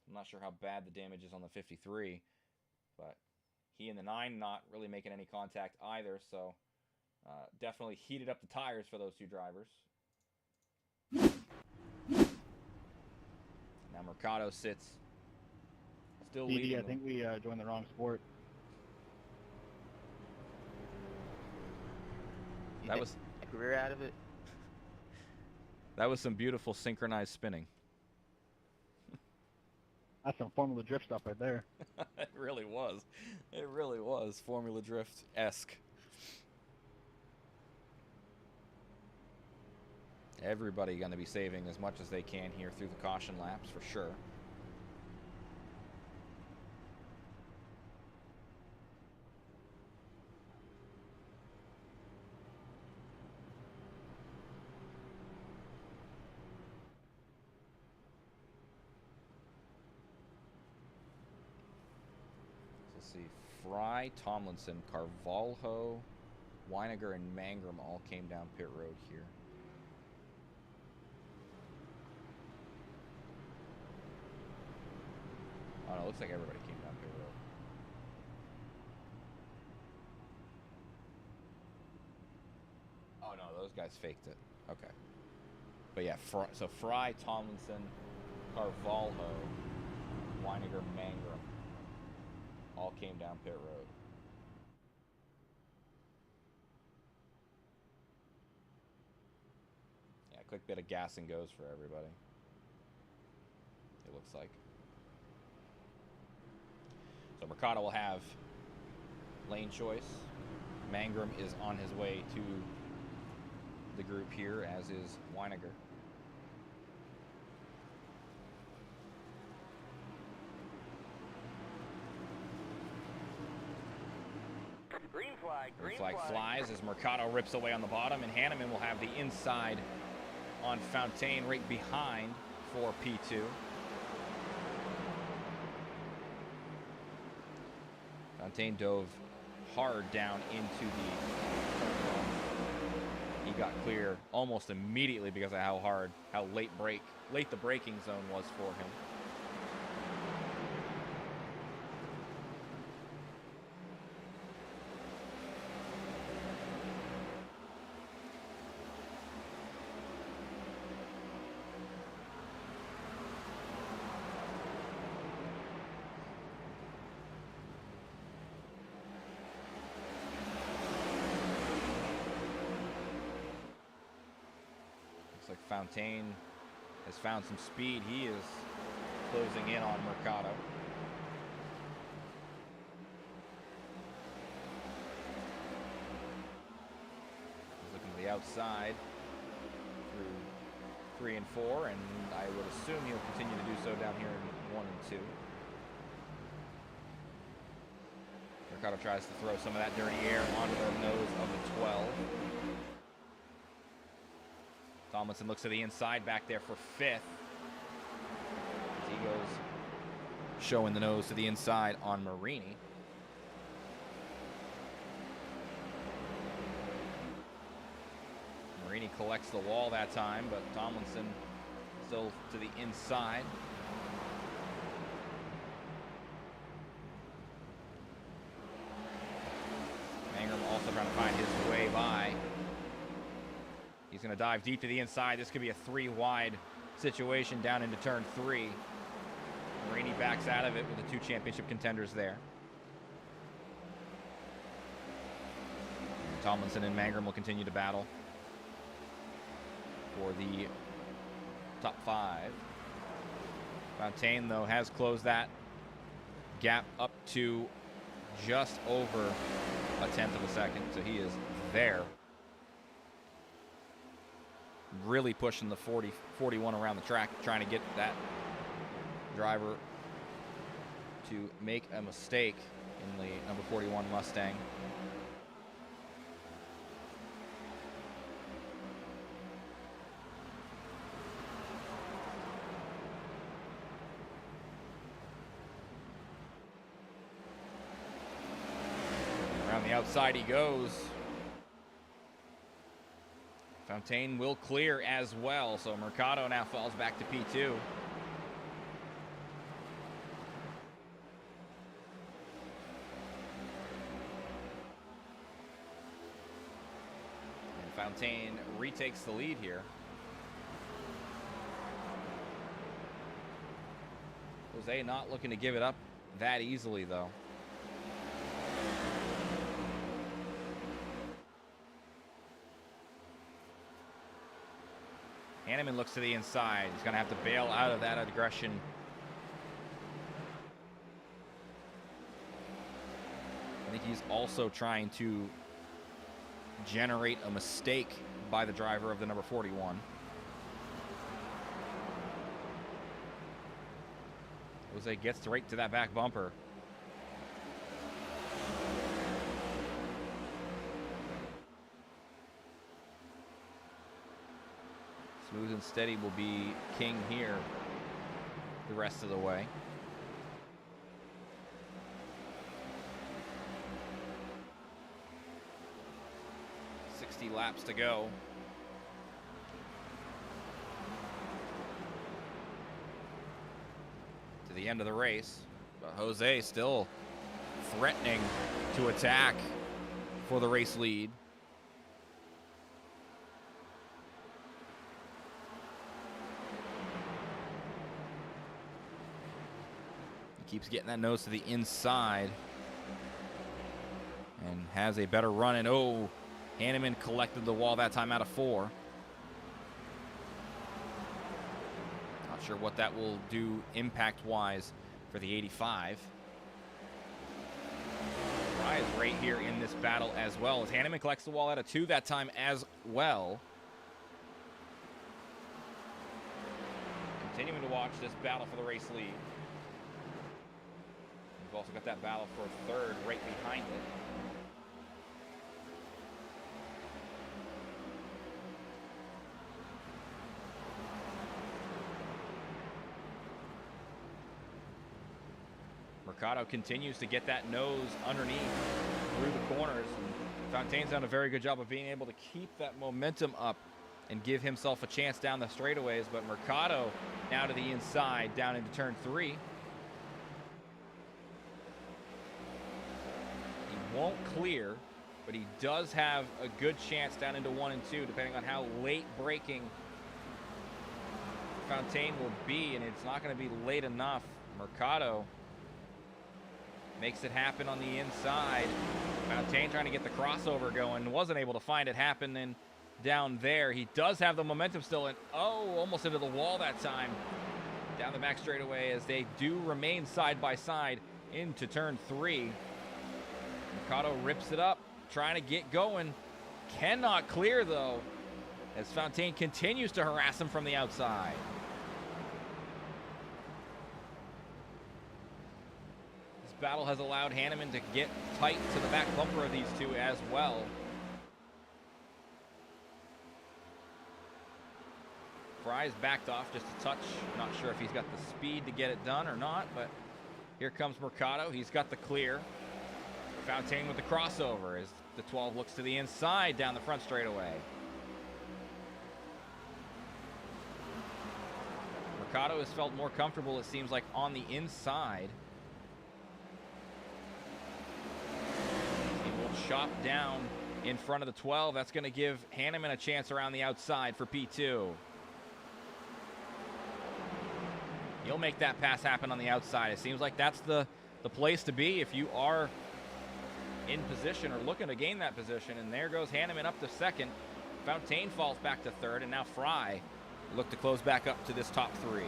I'm not sure how bad the damage is on the 53, but he and the 9 not really making any contact either, so definitely heated up the tires for those two drivers. Now Mercado sits still PD, leading. I think we joined the wrong sport. That was Career out of it. that was some beautiful synchronized spinning. That's some Formula Drift stuff right there. It really was. It really was Formula Drift-esque. Everybody going to be saving as much as they can here through the caution laps for sure. Let's see. Fry, Tomlinson, Carvalho, Weiniger, and Mangrum all came down pit road here. Oh no, it looks like everybody came down pit road. Oh no, those guys faked it. Okay. But yeah, so Fry, Tomlinson, Carvalho, Weiniger, Mangrum all came down pit road. Yeah, quick bit of gas and goes for everybody. It looks like. So Mercado will have lane choice. Mangrum is on his way to the group here, as is Weiniger. Green flag, Green flag flies as Mercado rips away on the bottom, and Hanneman will have the inside on Fontaine right behind for P2. Fontaine dove hard down into the... He got clear almost immediately because of how late the braking zone was for him. Looks like Fontaine has found some speed. He is closing in on Mercado. He's looking to the outside through 3 and 4, and I would assume he'll continue to do so down here in 1 and 2. Mercado tries to throw some of that dirty air onto the nose of the 12. Tomlinson looks to the inside back there for 5th. As he goes showing the nose to the inside on Marini. Marini collects the wall that time, but Tomlinson still to the inside. Mangrum also trying to find his way by. He's going to dive deep to the inside. This could be a 3 wide situation down into turn 3. Marini backs out of it with the 2 championship contenders there. Tomlinson and Mangrum will continue to battle for the top 5. Fontaine, though, has closed that gap up to just over a 1/10 of a second, so he is there. Really pushing the 40-41 around the track, trying to get that driver to make a mistake in the number 41 Mustang. Around the outside he goes. Fontaine will clear as well, so Mercado now falls back to P2. Fontaine retakes the lead here. Jose not looking to give it up that easily, though. Hanneman looks to the inside. He's going to have to bail out of that aggression. I think he's also trying to generate a mistake by the driver of the number 41. Jose gets right to that back bumper. Smooth and steady will be king here the rest of the way. Laps to go. To the end of the race, but Jose still threatening to attack for the race lead. He keeps getting that nose to the inside and has a better run, and oh, Hanneman collected the wall that time out of 4. Not sure what that will do impact-wise for the 85. Fry is right here in this battle as well, as Hanneman collects the wall out of 2 that time as well. Continuing to watch this battle for the race lead. We've also got that battle for 3rd right behind it. Mercado continues to get that nose underneath through the corners. And Fontaine's done a very good job of being able to keep that momentum up and give himself a chance down the straightaways. But Mercado now to the inside, down into turn 3. He won't clear, but he does have a good chance down into 1 and 2, depending on how late braking Fontaine will be, and it's not going to be late enough. Mercado makes it happen on the inside. Fontaine trying to get the crossover going. Wasn't able to find it happening down there. He does have the momentum still, and oh, almost into the wall that time. Down the back straightaway as they do remain side by side into turn 3. Mercado rips it up, trying to get going. Cannot clear, though, as Fontaine continues to harass him from the outside. Battle has allowed Hanneman to get tight to the back bumper of these two as well. Fry's backed off just a touch. Not sure if he's got the speed to get it done or not, but here comes Mercado. He's got the clear. Fontaine with the crossover as the 12 looks to the inside down the front straightaway. Mercado has felt more comfortable, it seems like, on the inside. Shot down in front of the 12. That's going to give Hanneman a chance around the outside for P2. He'll make that pass happen on the outside. It seems like that's the place to be if you are in position or looking to gain that position. And there goes Hanneman up to 2nd. Fontaine falls back to 3rd, and now Fry look to close back up to this top 3.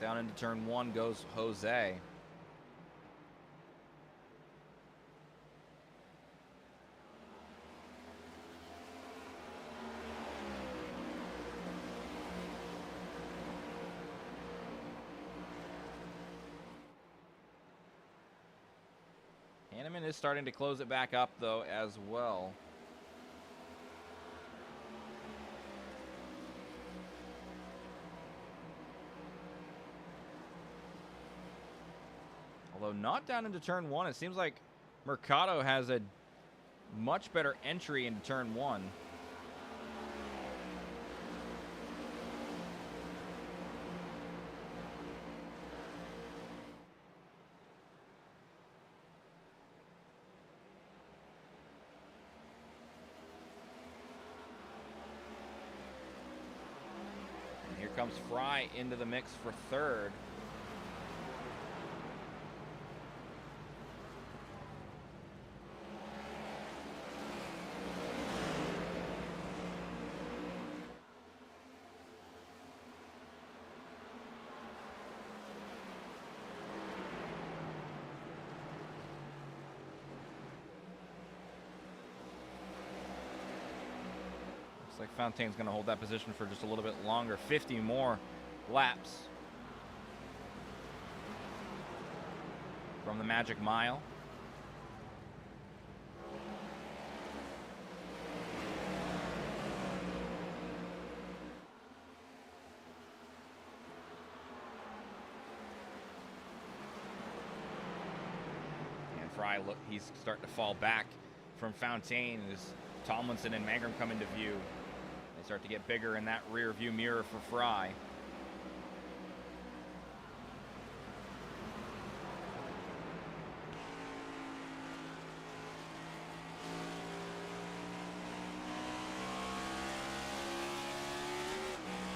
Down into turn 1 goes Jose. Hanneman is starting to close it back up, though, as well. Although not down into turn 1. It seems like Mercado has a much better entry into turn 1. And here comes Fry into the mix for third. Looks like Fontaine's going to hold that position for just a little bit longer. 50 more laps from the magic mile. And Fry, look, he's starting to fall back from Fontaine as Tomlinson and Mangrum come into view. They start to get bigger in that rear view mirror for Fry.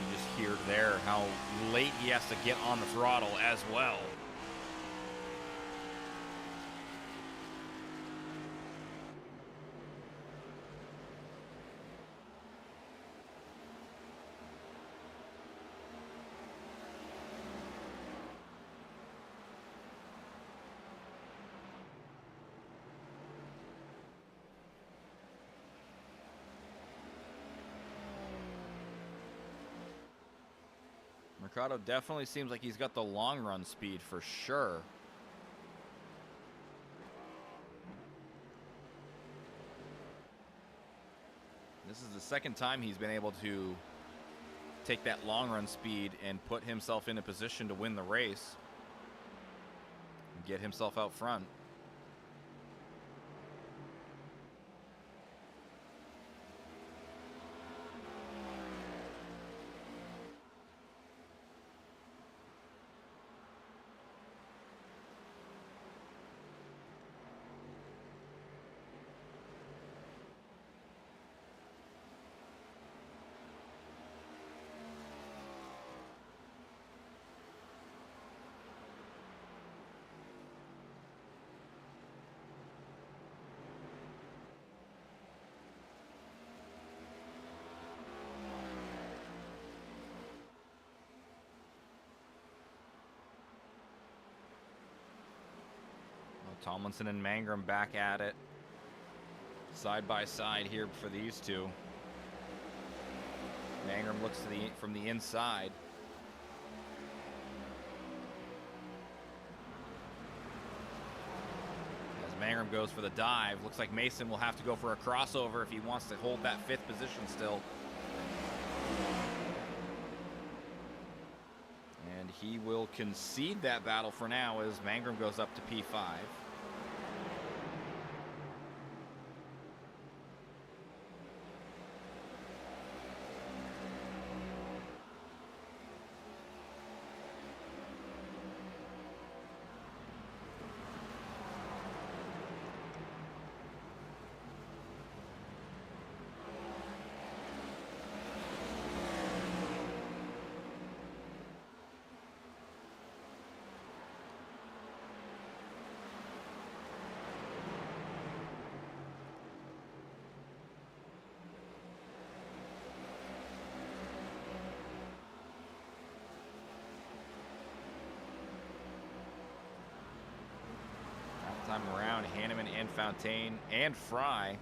You just hear there how late he has to get on the throttle as well. Mercado definitely seems like he's got the long run speed for sure. This is the second time he's been able to take that long run speed and put himself in a position to win the race and get himself out front. Tomlinson and Mangrum back at it. Side by side here for these two. Mangrum looks to from the inside. As Mangrum goes for the dive, looks like Mason will have to go for a crossover if he wants to hold that fifth position still. And he will concede that battle for now as Mangrum goes up to P5. Time around, Hanneman and Fontaine and Fry,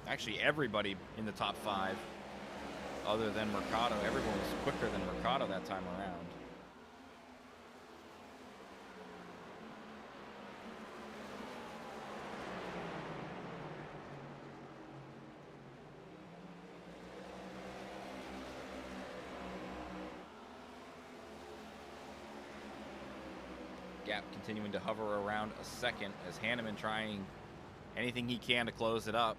actually everybody in the top 5 other than Mercado. Everyone was quicker than Mercado that time around. gap continuing to hover around a second as Hanneman trying anything he can to close it up.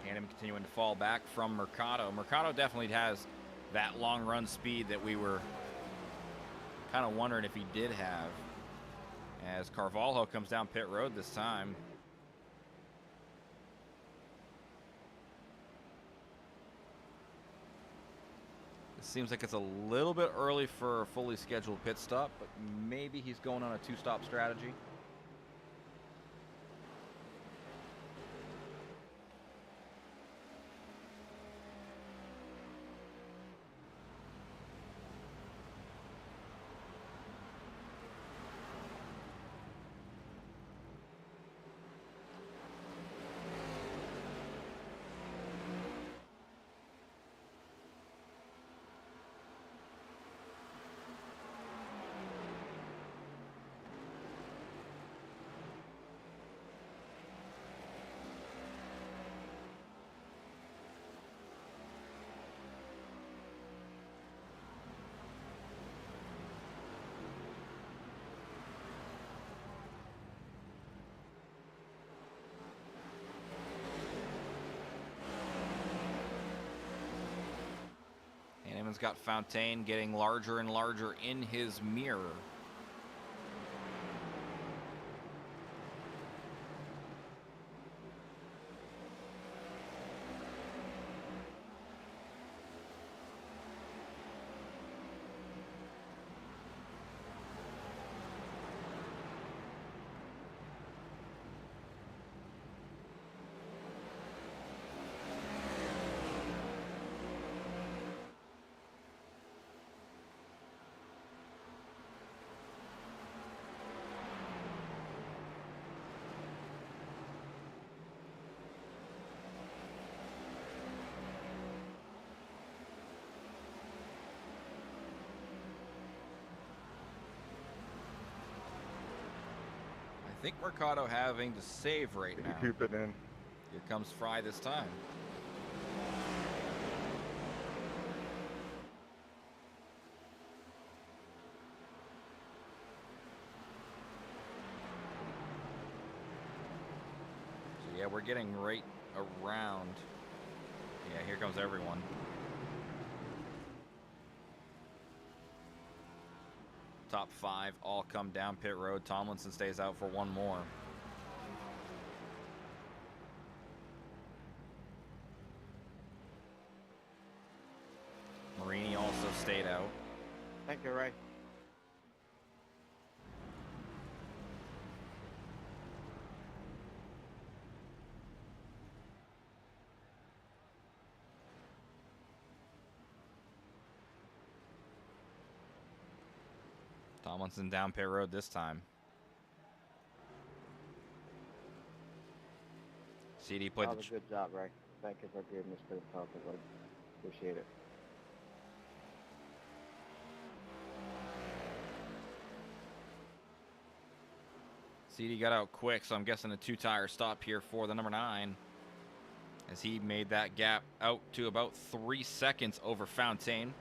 Hanneman continuing to fall back from Mercado. Mercado definitely has that long run speed that we were kind of wondering if he did have. As Carvalho comes down pit road this time. It seems like it's a little bit early for a fully scheduled pit stop, but maybe he's going on a two-stop strategy. Hanneman's got Fontaine getting larger and larger in his mirror. I think Mercado having to save right now. Keep it in. Here comes Fry this time. So yeah, we're getting right around. Yeah, here comes everyone. Top 5 all come down pit road. Tomlinson stays out for one more. Marini also stayed out. Thank you, Ray. Tomlinson down pit road this time. CD played That was a good job, Ray. Thank you for giving us good talk. I appreciate it. CD got out quick, so I'm guessing a two-tire stop here for the number 9. As he made that gap out to about 3 seconds over Fontaine.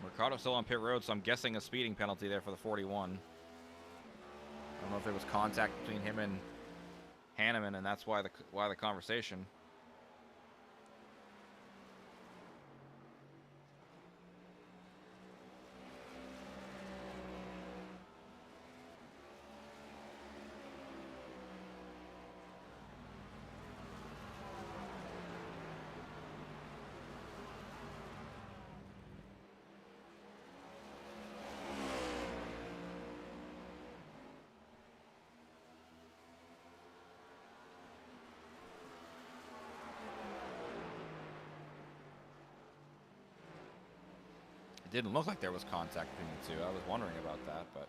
Mercado still on pit road, so I'm guessing a speeding penalty there for the 41. I don't know if there was contact between him and Hanneman, and that's why the conversation. It didn't look like there was contact between the two. I was wondering about that, but.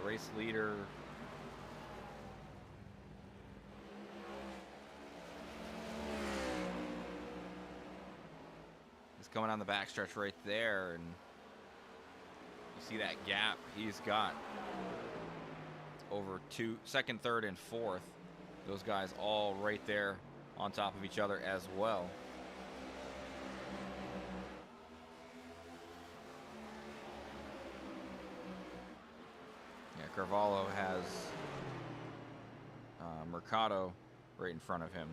Race leader is coming on the backstretch right there, and you see that gap he's got over second, third, and fourth. Those guys all right there on top of each other as well. Carvalho has Mercado right in front of him.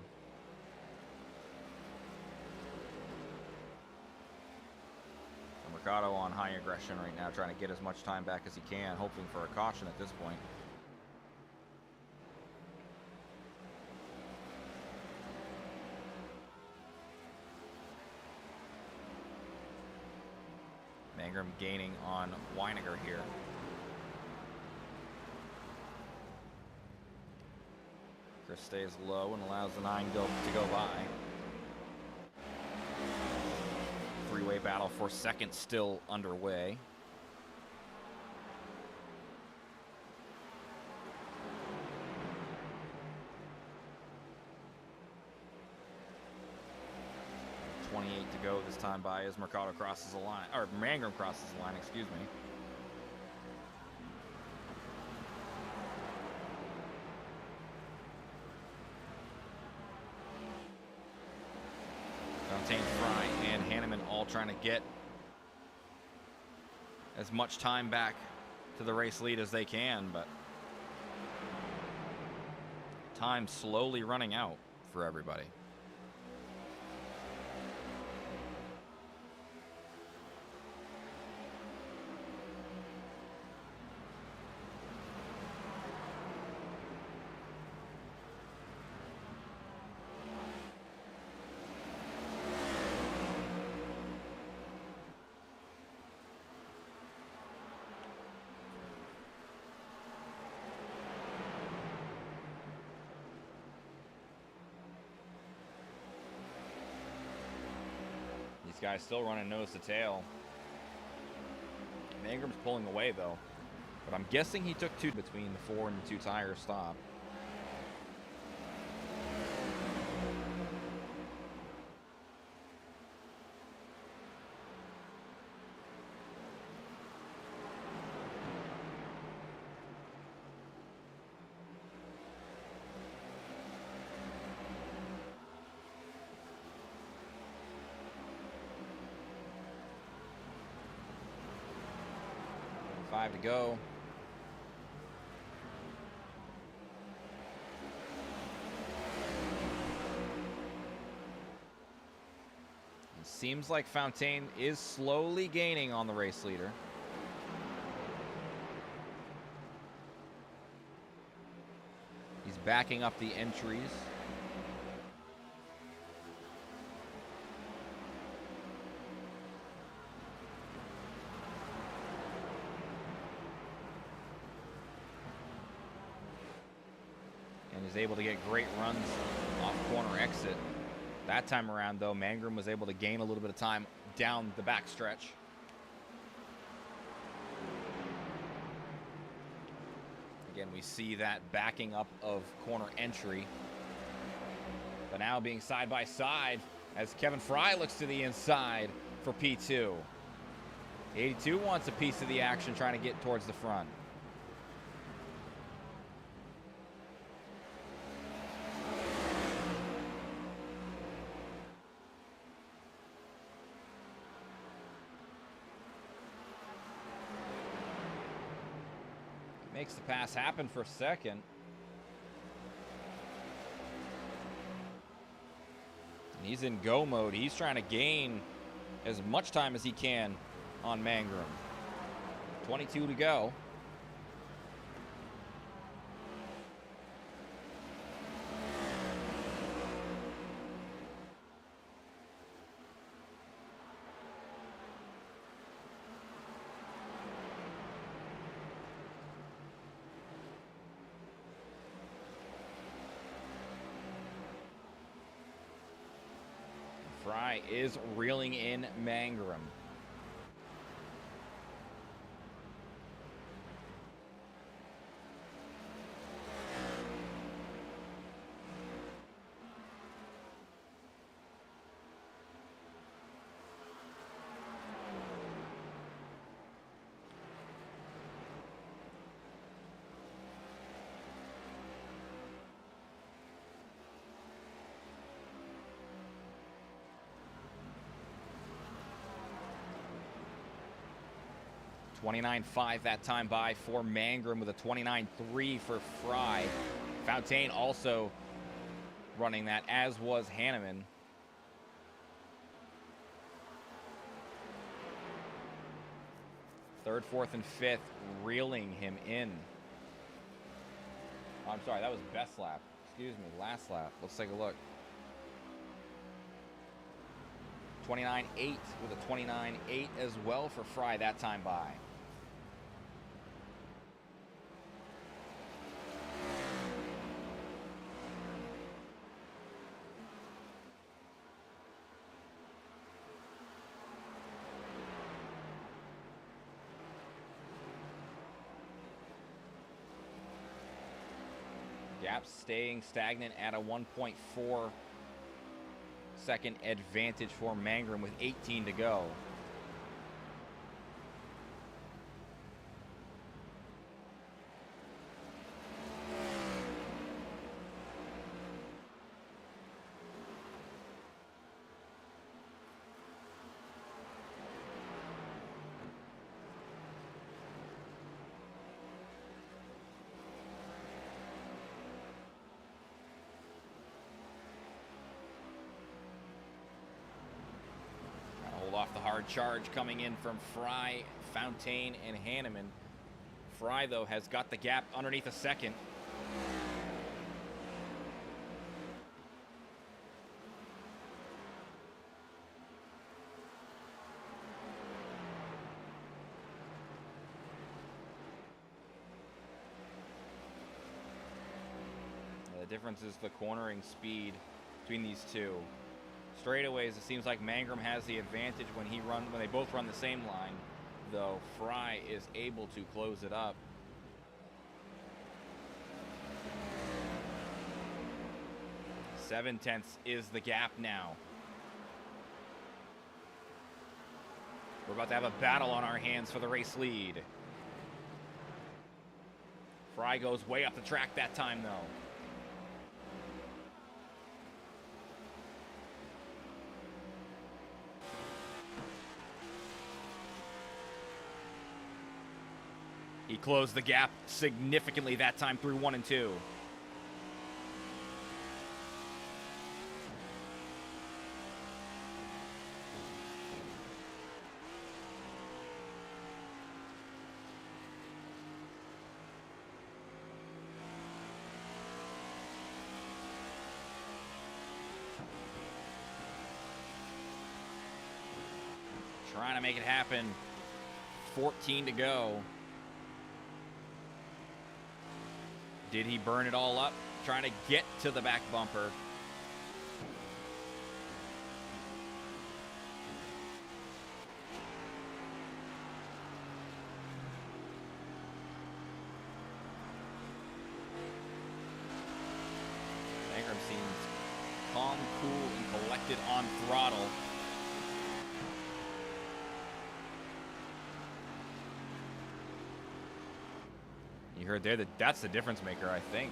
So Mercado on high aggression right now, trying to get as much time back as he can, hoping for a caution at this point. Mangrum gaining on Weiniger here. Chris stays low and allows the 9 to go by. Three-way battle for second still underway. .28 to go this time by as Mercado crosses the line, or Mangrum crosses the line, excuse me. Fry and Hanneman all trying to get as much time back to the race lead as they can, but time slowly running out for everybody. These guys still running nose to tail. Mangrum's pulling away though, but I'm guessing he took 2 between the 4 and the 2 tire stop. To go. It seems like Fontaine is slowly gaining on the race leader. He's backing up the entries. Is able to get great runs off corner exit. That time around, though, Mangrum was able to gain a little bit of time down the back stretch. Again, we see that backing up of corner entry. But now being side by side as Kevin Fry looks to the inside for P2. 82 wants a piece of the action, trying to get towards the front. Makes the pass happen for second. He's in go mode. He's trying to gain as much time as he can on Mangrum. 22 to go. Fry is reeling in Mangrum. $29.5 that time by for Mangrum with a $29.3 for Fry. Fontaine also running that, as was Hanneman. Third, fourth, and fifth reeling him in. Oh, I'm sorry, that was best lap. Excuse me, last lap. Let's take a look. 29.8 with a 29.8 as well for Fry that time by. Gap staying stagnant at a 1.4 second advantage for Mangrum with 18 to go. Off the hard charge coming in from Fry, Fontaine, and Hanneman. Fry, though, has got the gap underneath a second. The difference is the cornering speed between these two. Straightaways, it seems like Mangrum has the advantage when they both run the same line, though Fry is able to close it up. .7 is the gap now. We're about to have a battle on our hands for the race lead. Fry goes way up the track that time, though. He closed the gap significantly that time through 1 and 2. Trying to make it happen. 14 to go. Did he burn it all up? Trying to get to the back bumper. Mangrum seems calm, cool, and collected on throttle. You heard there that that's the difference maker, I think.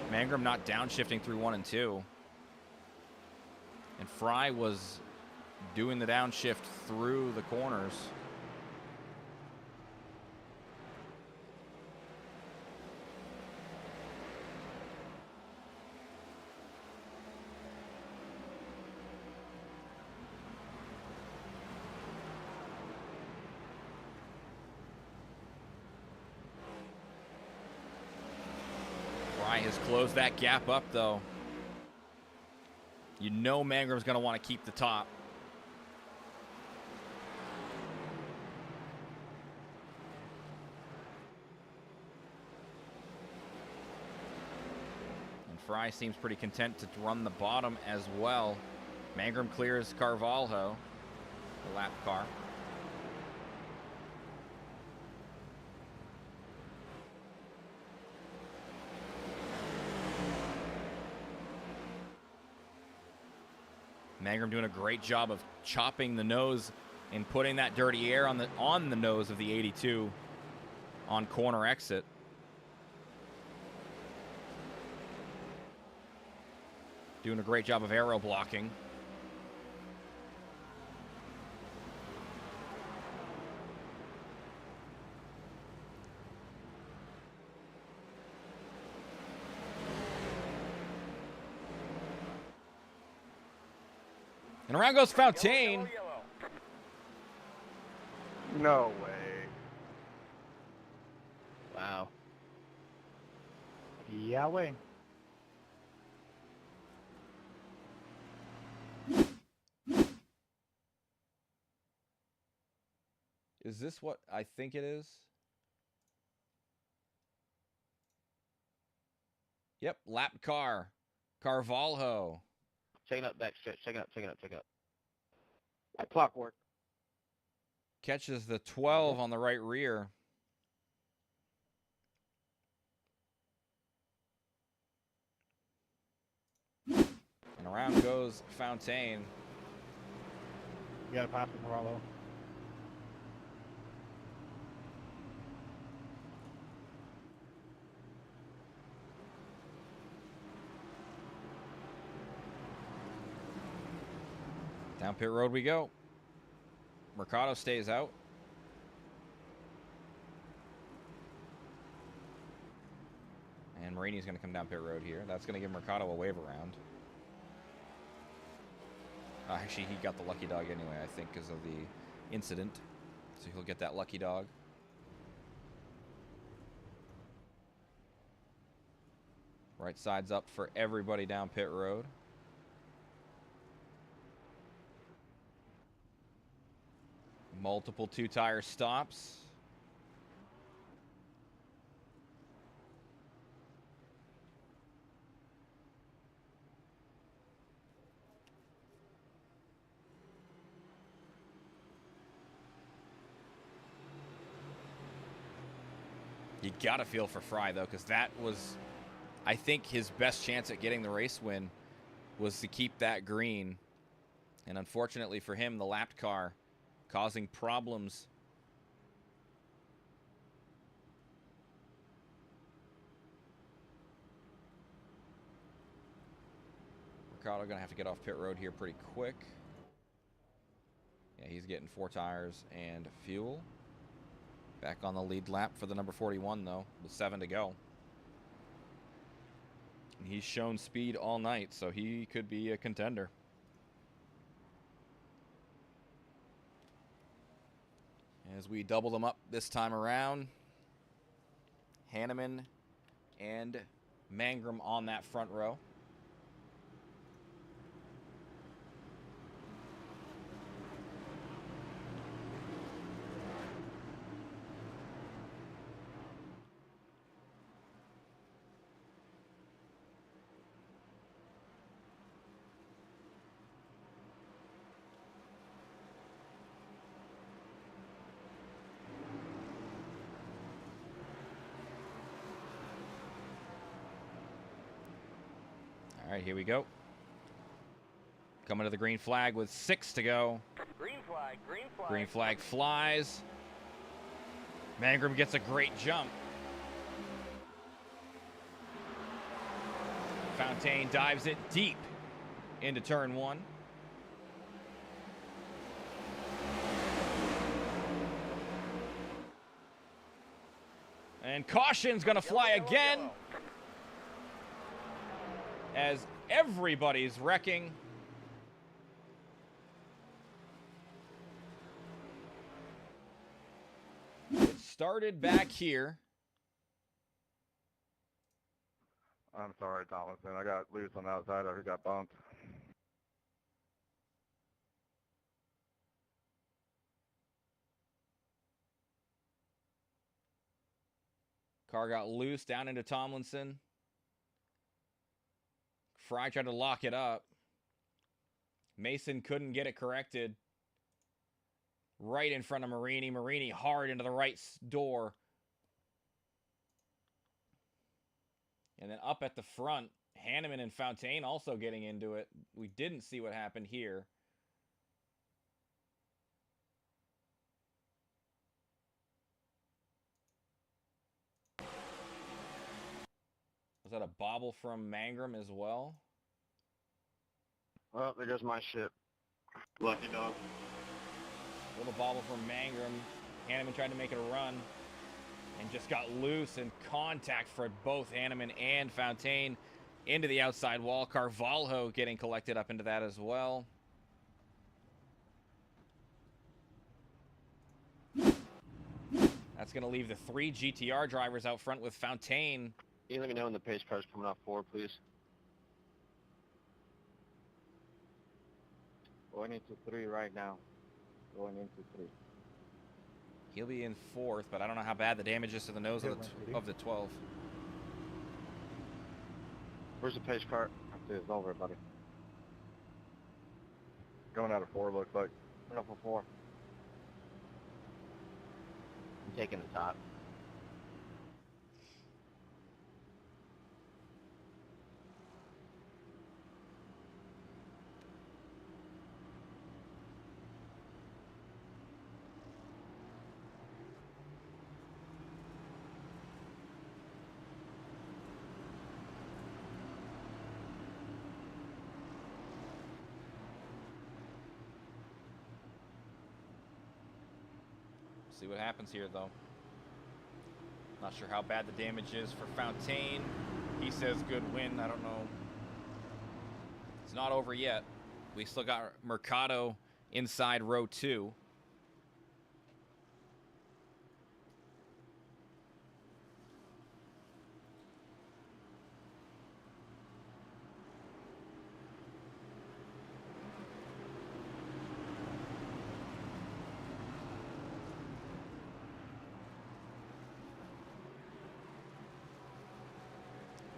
Mangrum not downshifting through 1 and 2. And Fry was doing the downshift through the corners. Fry has closed that gap up, though. You know Mangram's going to want to keep the top. And Fry seems pretty content to run the bottom as well. Mangrum clears Carvalho, the lap car. Mangrum doing a great job of chopping the nose and putting that dirty air on the nose of the 82 on corner exit. Doing a great job of aero blocking. And around goes Fontaine. No way. Wow. Yahweh. Is this what I think it is? Yep, lap car. Carvalho. Check it up, backstretch. Check it up, check it up, check it up. Like clockwork. Catches the 12 on the right rear. And around goes Fontaine. You got to pass it, Morello. Down pit road we go. Mercado stays out. And Marini's going to come down pit road here. That's going to give Mercado a wave around. Actually, he got the lucky dog anyway, I think, because of the incident. So he'll get that lucky dog. Right side's up for everybody down pit road. Multiple two-tire stops. You gotta feel for Fry, though, because that was, I think, his best chance at getting the race win was to keep that green. And unfortunately for him, the lapped car causing problems. Ricardo gonna have to get off pit road here pretty quick. Yeah, he's getting 4 tires and fuel. Back on the lead lap for the number 41 though, with 7 to go. And he's shown speed all night, so he could be a contender. As we double them up this time around, Hanneman and Mangrum on that front row. All right, here we go. Coming to the green flag with 6 to go. Green flag, green flag. Green flag flies. Mangrum gets a great jump. Fontaine dives it deep into turn 1. And caution's gonna fly again. As everybody's wrecking. It started back here. I'm sorry, Tomlinson. I got loose on the outside. I got bumped. Car got loose down into Tomlinson. Fry tried to lock it up. Mason couldn't get it corrected. Right in front of Marini. Marini hard into the right door. And then up at the front, Hanneman and Fontaine also getting into it. We didn't see what happened here. Was that a bobble from Mangrum as well? Well, there goes my ship. Lucky dog. Little bobble from Mangrum. Hanneman tried to make it a run and just got loose and contact for both Hanneman and Fontaine into the outside wall. Carvalho getting collected up into that as well. That's going to leave the 3 GTR drivers out front with Fontaine. Can you let me know when the pace car's coming off forward, please? Going into 3 right now. Going into 3. He'll be in 4th, but I don't know how bad the damage is to the nose of the 12. Where's the pace car? After it's over, buddy. Going out of 4, looks like. Coming up for 4. I'm taking the top. See what happens here, though. Not sure how bad the damage is for Fontaine. He says good win. I don't know. It's not over yet. We still got Mercado inside row 2.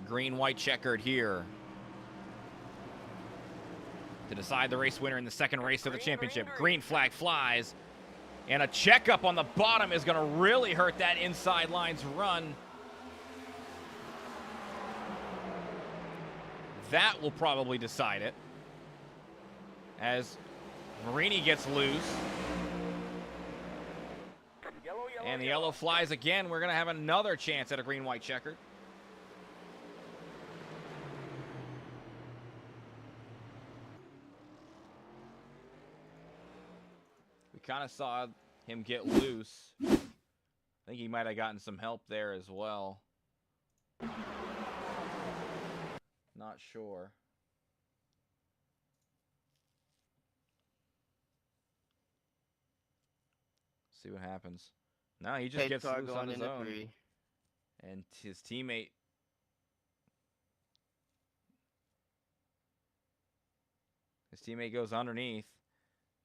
Green, white checkered here to decide the race winner in the second race of the championship. Green flag flies, and a checkup on the bottom is going to really hurt that inside lines run. That will probably decide it, as Marini gets loose. And the yellow flies again. We're going to have another chance at a green, white checkered. Kind of saw him get loose. I think he might have gotten some help there as well. Not sure. See what happens. No, he just gets loose on his own. And his teammate goes underneath.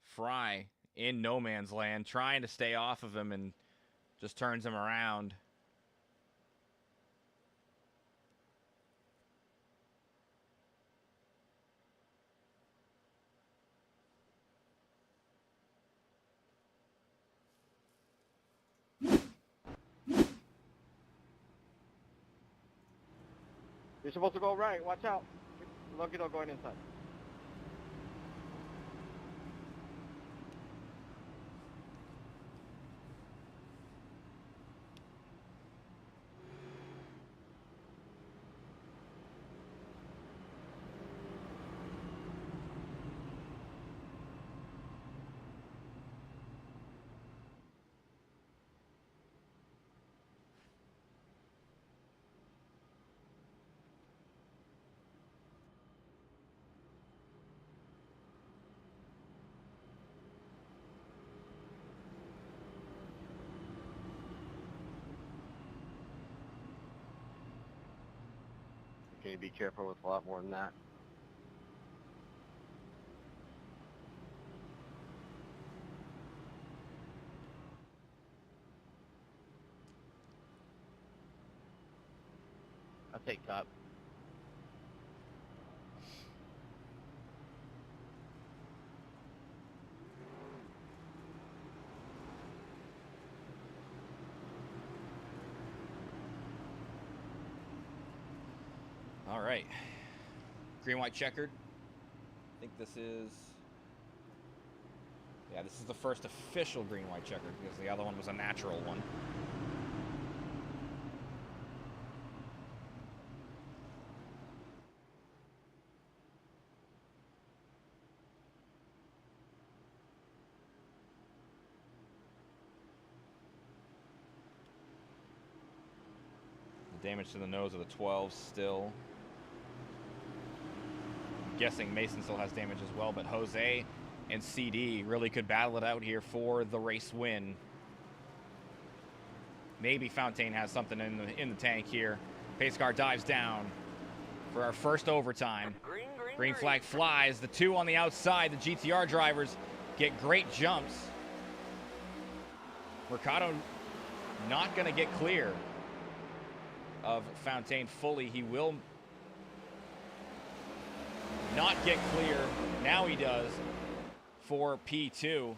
Fry in no man's land, trying to stay off of him, and just turns him around. You're supposed to go right. Watch out. Lucky dog going inside. you need to be careful with a lot more than that. I'll take top. All right. Green, white, checkered. I think this is... Yeah, this is the first official green, white, checkered because the other one was a natural one. The damage to the nose of the 12 still. I'm guessing Mason still has damage as well, but Jose and CD really could battle it out here for the race win. Maybe Fontaine has something in the tank here. Pace car dives down for our first overtime. Green flag flies. The two on the outside, the GTR drivers, get great jumps. Mercado not going to get clear of Fontaine fully. He will not get clear. Now he does for P2.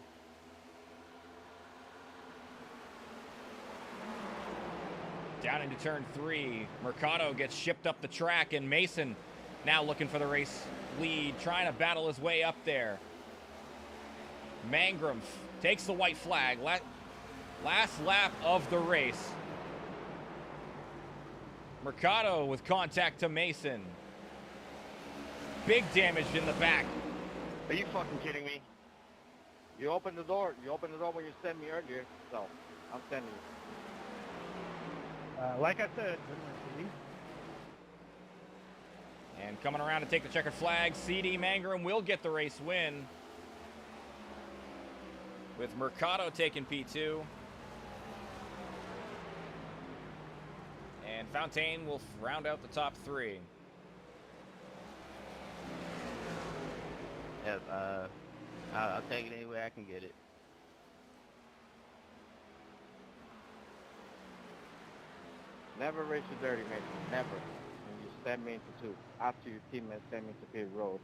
Down into turn 3. Mercado gets shipped up the track, and Mason now looking for the race lead, trying to battle his way up there. Mangrum takes the white flag. Last lap of the race. Mercado with contact to Mason. Big damage in the back. Are you fucking kidding me? You opened the door. You opened the door when you sent me earlier, so I'm sending you. Like I said, And coming around to take the checkered flag, CD Mangrum will get the race win, with Mercado taking P2. And Fontaine will round out the top 3. Yep, I'll take it any way I can get it. Never race you dirty, mate. Never. And you send me into 2 after your teammates send me to pit road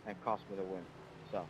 and cost me the win. So.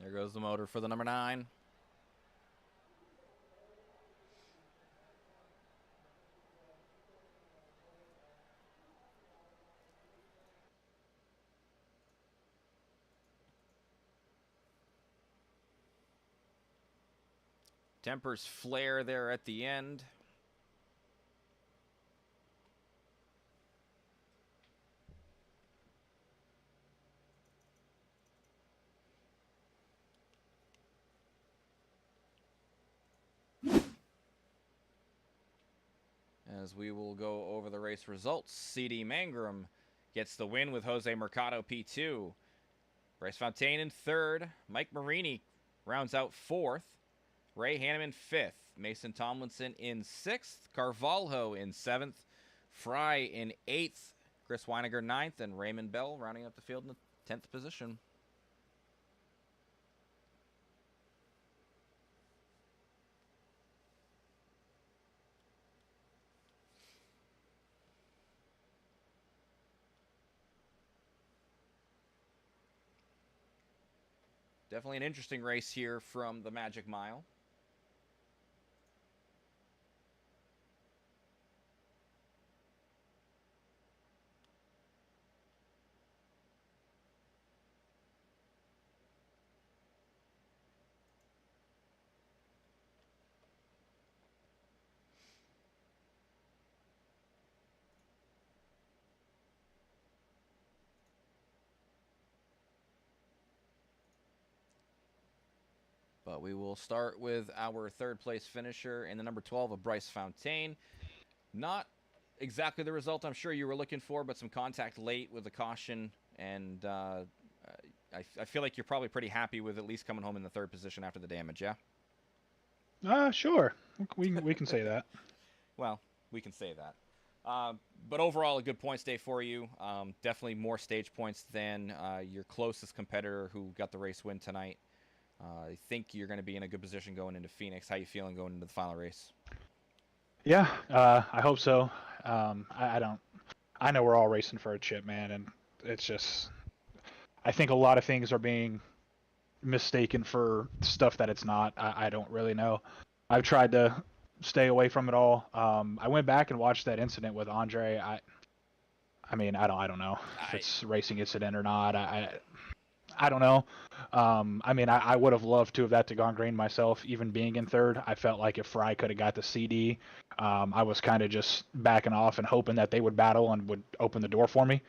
There goes the motor for the number 9. Tempers flare there at the end. As we will go over the race results, CD Mangrum gets the win with Jose Mercado P2. Bryce Fontaine in 3rd. Mike Marini rounds out 4th. Ray Hanneman 5th. Mason Tomlinson in 6th. Carvalho in 7th. Fry in 8th. Chris Weiniger 9th. And Raymond Bell rounding up the field in the 10th position. Definitely an interesting race here from the Magic Mile. But we will start with our third place finisher in the number 12 of Bryce Fontaine. Not exactly the result I'm sure you were looking for, but some contact late with the caution. And I feel like you're probably pretty happy with at least coming home in the third position after the damage, yeah? Sure. We can say that. Well, we can say that. But overall, a good points day for you. Definitely more stage points than your closest competitor who got the race win tonight. I think you're going to be in a good position going into Phoenix. How you feeling going into the final race? Yeah, I hope so. I know we're all racing for a chip, man, and it's just, I think a lot of things are being mistaken for stuff that it's not. I don't really know. I've tried to stay away from it all. I went back and watched that incident with Andre. I mean, I don't know if it's a racing incident or not. I don't know. I mean, I would have loved to have that to gone green myself, even being in third. I felt like if Fry could have got the CD, I was kind of just backing off and hoping that they would battle and would open the door for me.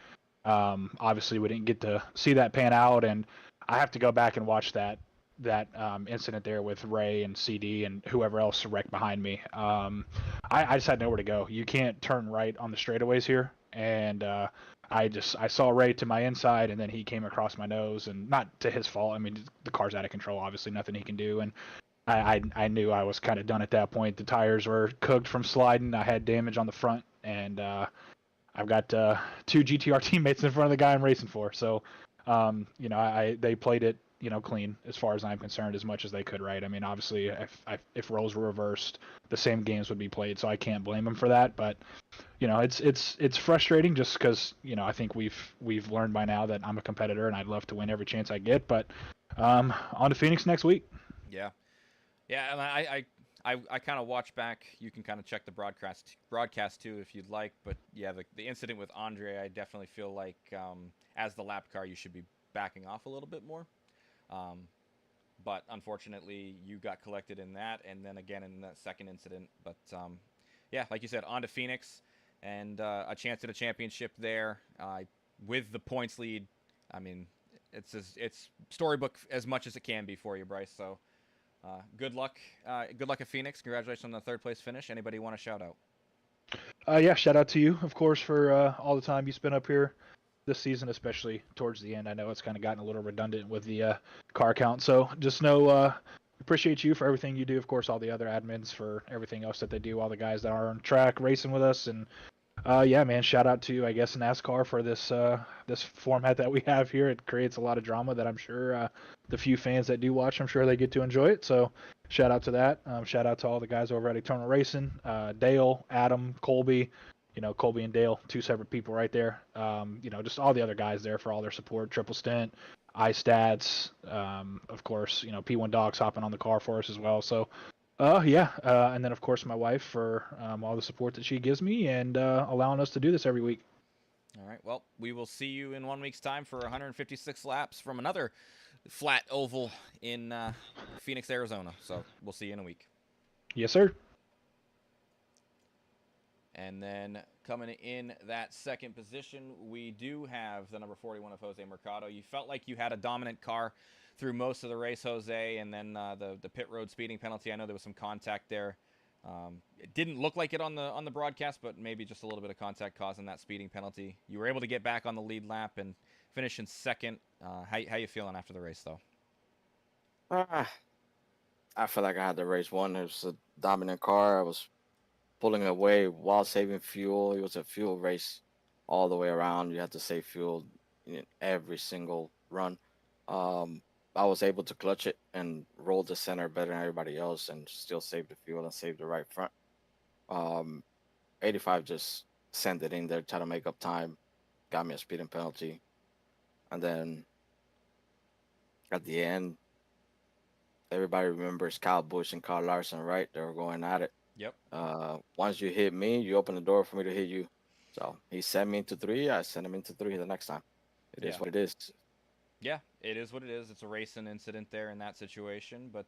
Obviously, we didn't get to see that pan out, and I have to go back and watch that incident there with Ray and CD and whoever else wrecked behind me. I just had nowhere to go. You can't turn right on the straightaways here, and I saw Ray to my inside, and then he came across my nose, and not to his fault. I mean, the car's out of control. Obviously, nothing he can do, and I knew I was kind of done at that point. The tires were cooked from sliding. I had damage on the front, and I've got two GTR teammates in front of the guy I'm racing for. So, they played it, clean as far as I'm concerned, as much as they could, right? I mean, obviously, if roles were reversed, the same games would be played, so I can't blame them for that. But, it's frustrating just because, I think we've learned by now that I'm a competitor and I'd love to win every chance I get. But on to Phoenix next week. Yeah, and I kind of watch back. You can kind of check the broadcast too if you'd like. But yeah, the incident with Andre, I definitely feel like as the lap car, you should be backing off a little bit more. But unfortunately, you got collected in that, and then again in that second incident. But yeah, like you said, on to Phoenix, and a chance at a championship there with the points lead. I mean, it's storybook as much as it can be for you, Bryce. So good luck. Good luck at Phoenix. Congratulations on the third place finish. Anybody want to shout out? Yeah, shout out to you, of course, for all the time you spent up here this season, especially towards the end. I know it's kind of gotten a little redundant with the car count, so just know appreciate you for everything you do. Of course, all the other admins for everything else that they do, all the guys that are on track racing with us, and yeah, man, shout out to, I guess, NASCAR for this this format that we have here. It creates a lot of drama that I'm sure the few fans that do watch, I'm sure they get to enjoy it. So shout out to that. Shout out to all the guys over at Eternal Racing, Dale, Adam, Colby. Colby and Dale, two separate people right there. Just all the other guys there for all their support. Triple Stint, iStats, of course, P1 Dogs hopping on the car for us as well. So, yeah. And then, of course, my wife for all the support that she gives me and allowing us to do this every week. All right. Well, we will see you in 1 week's time for 156 laps from another flat oval in Phoenix, Arizona. So we'll see you in a week. Yes, sir. And then coming in that second position, we do have the number 41 of Jose Mercado. You felt like you had a dominant car through most of the race, Jose, and then the pit road speeding penalty. I know there was some contact there. It didn't look like it on the broadcast, but maybe just a little bit of contact causing that speeding penalty. You were able to get back on the lead lap and finish in second. How you feeling after the race, though? I felt like I had the race won. It was a dominant car. I was pulling away while saving fuel. It was a fuel race all the way around. You had to save fuel in every single run. Um, I was able to clutch it and roll the center better than everybody else, and still save the fuel and save the right front. Um, 85 just sent it in there, try to make up time, got me a speeding penalty, and then at the end, everybody remembers Kyle Busch and Carl Larson, right? They were going at it. Yep. Once you hit me, you open the door for me to hit you. So he sent me into three. I sent him into three the next time. It is Yeah. what it is. Yeah, it is what it is. It's a racing incident there in that situation, but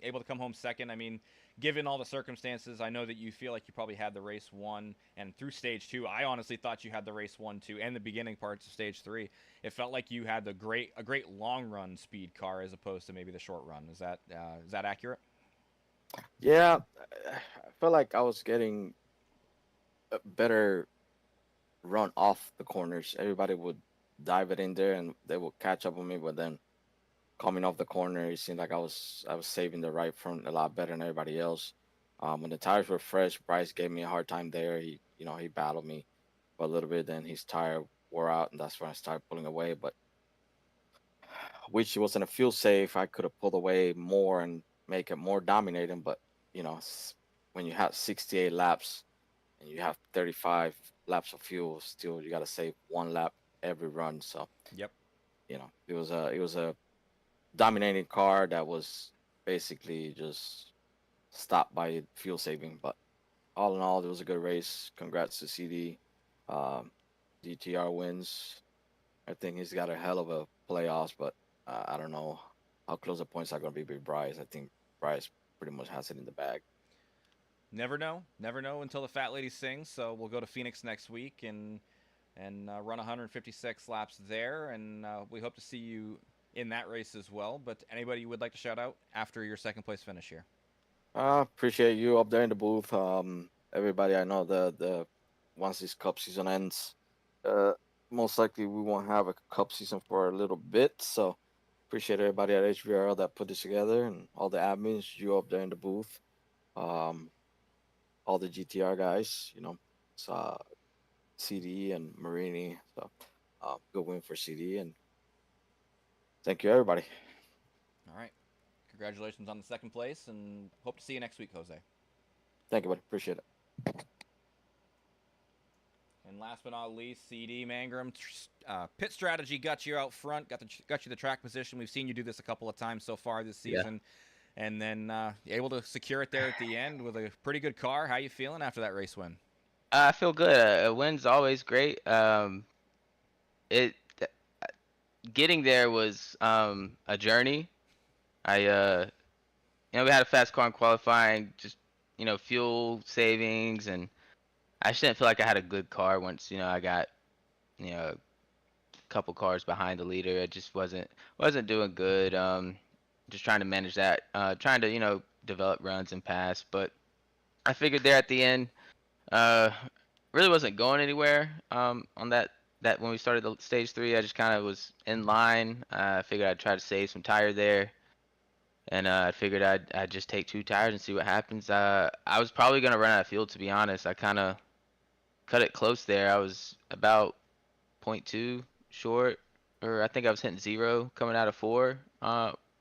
able to come home second. I mean, given all the circumstances, I know that you feel like you probably had the race won, and through stage two, I honestly thought you had the race won too, and the beginning parts of stage three. It felt like you had a great long run speed car as opposed to maybe the short run. Is that accurate? Yeah, I felt like I was getting a better run off the corners. Everybody would dive it in there, and they would catch up with me. But then coming off the corner, it seemed like I was saving the right front a lot better than everybody else. When the tires were fresh, Bryce gave me a hard time there. He battled me for a little bit. Then his tire wore out, and that's when I started pulling away. But which wasn't a fuel safe, I could have pulled away more and make it more dominating. But when you have 68 laps and you have 35 laps of fuel, still you got to save one lap every run. So Yep. it was a dominating car that was basically just stopped by fuel saving. But all in all, it was a good race. Congrats to CD. Um, DTR wins. I think he's got a hell of a playoffs, but I don't know how close the points are going to be with Bryce. I think Bryce pretty much has it in the bag. Never know until the fat lady sings. So we'll go to Phoenix next week and run 156 laps there, and we hope to see you in that race as well. But anybody you would like to shout out after your second place finish here? Appreciate you up there in the booth. Everybody, I know the once this cup season ends, uh, most likely we won't have a cup season for a little bit. So appreciate everybody at HVRL that put this together and all the admins, you up there in the booth, um, all the GTR guys. It's CD and Marini. So good win for CD, and thank you everybody. All right. Congratulations on the second place, and hope to see you next week, Jose. Thank you, buddy. Appreciate it. And last but not least, CD Mangrum, pit strategy got you out front, got you the track position. We've seen you do this a couple of times so far this season, and then able to secure it there at the end with a pretty good car. How you feeling after that race win? I feel good. A win's always great. It getting there was a journey. We had a fast car in qualifying, just fuel savings, and I just didn't feel like I had a good car once I got a couple cars behind the leader. It just wasn't doing good. Just trying to manage that, trying to develop runs and pass, but I figured there at the end, really wasn't going anywhere. On that when we started the stage 3, I just kind of was in line. I figured I'd try to save some tire there. And I figured I'd just take 2 tires and see what happens. I was probably gonna run out of fuel, to be honest. I kind of cut it close there. I was about 0.2 short, or I think I was hitting 0 coming out of 4.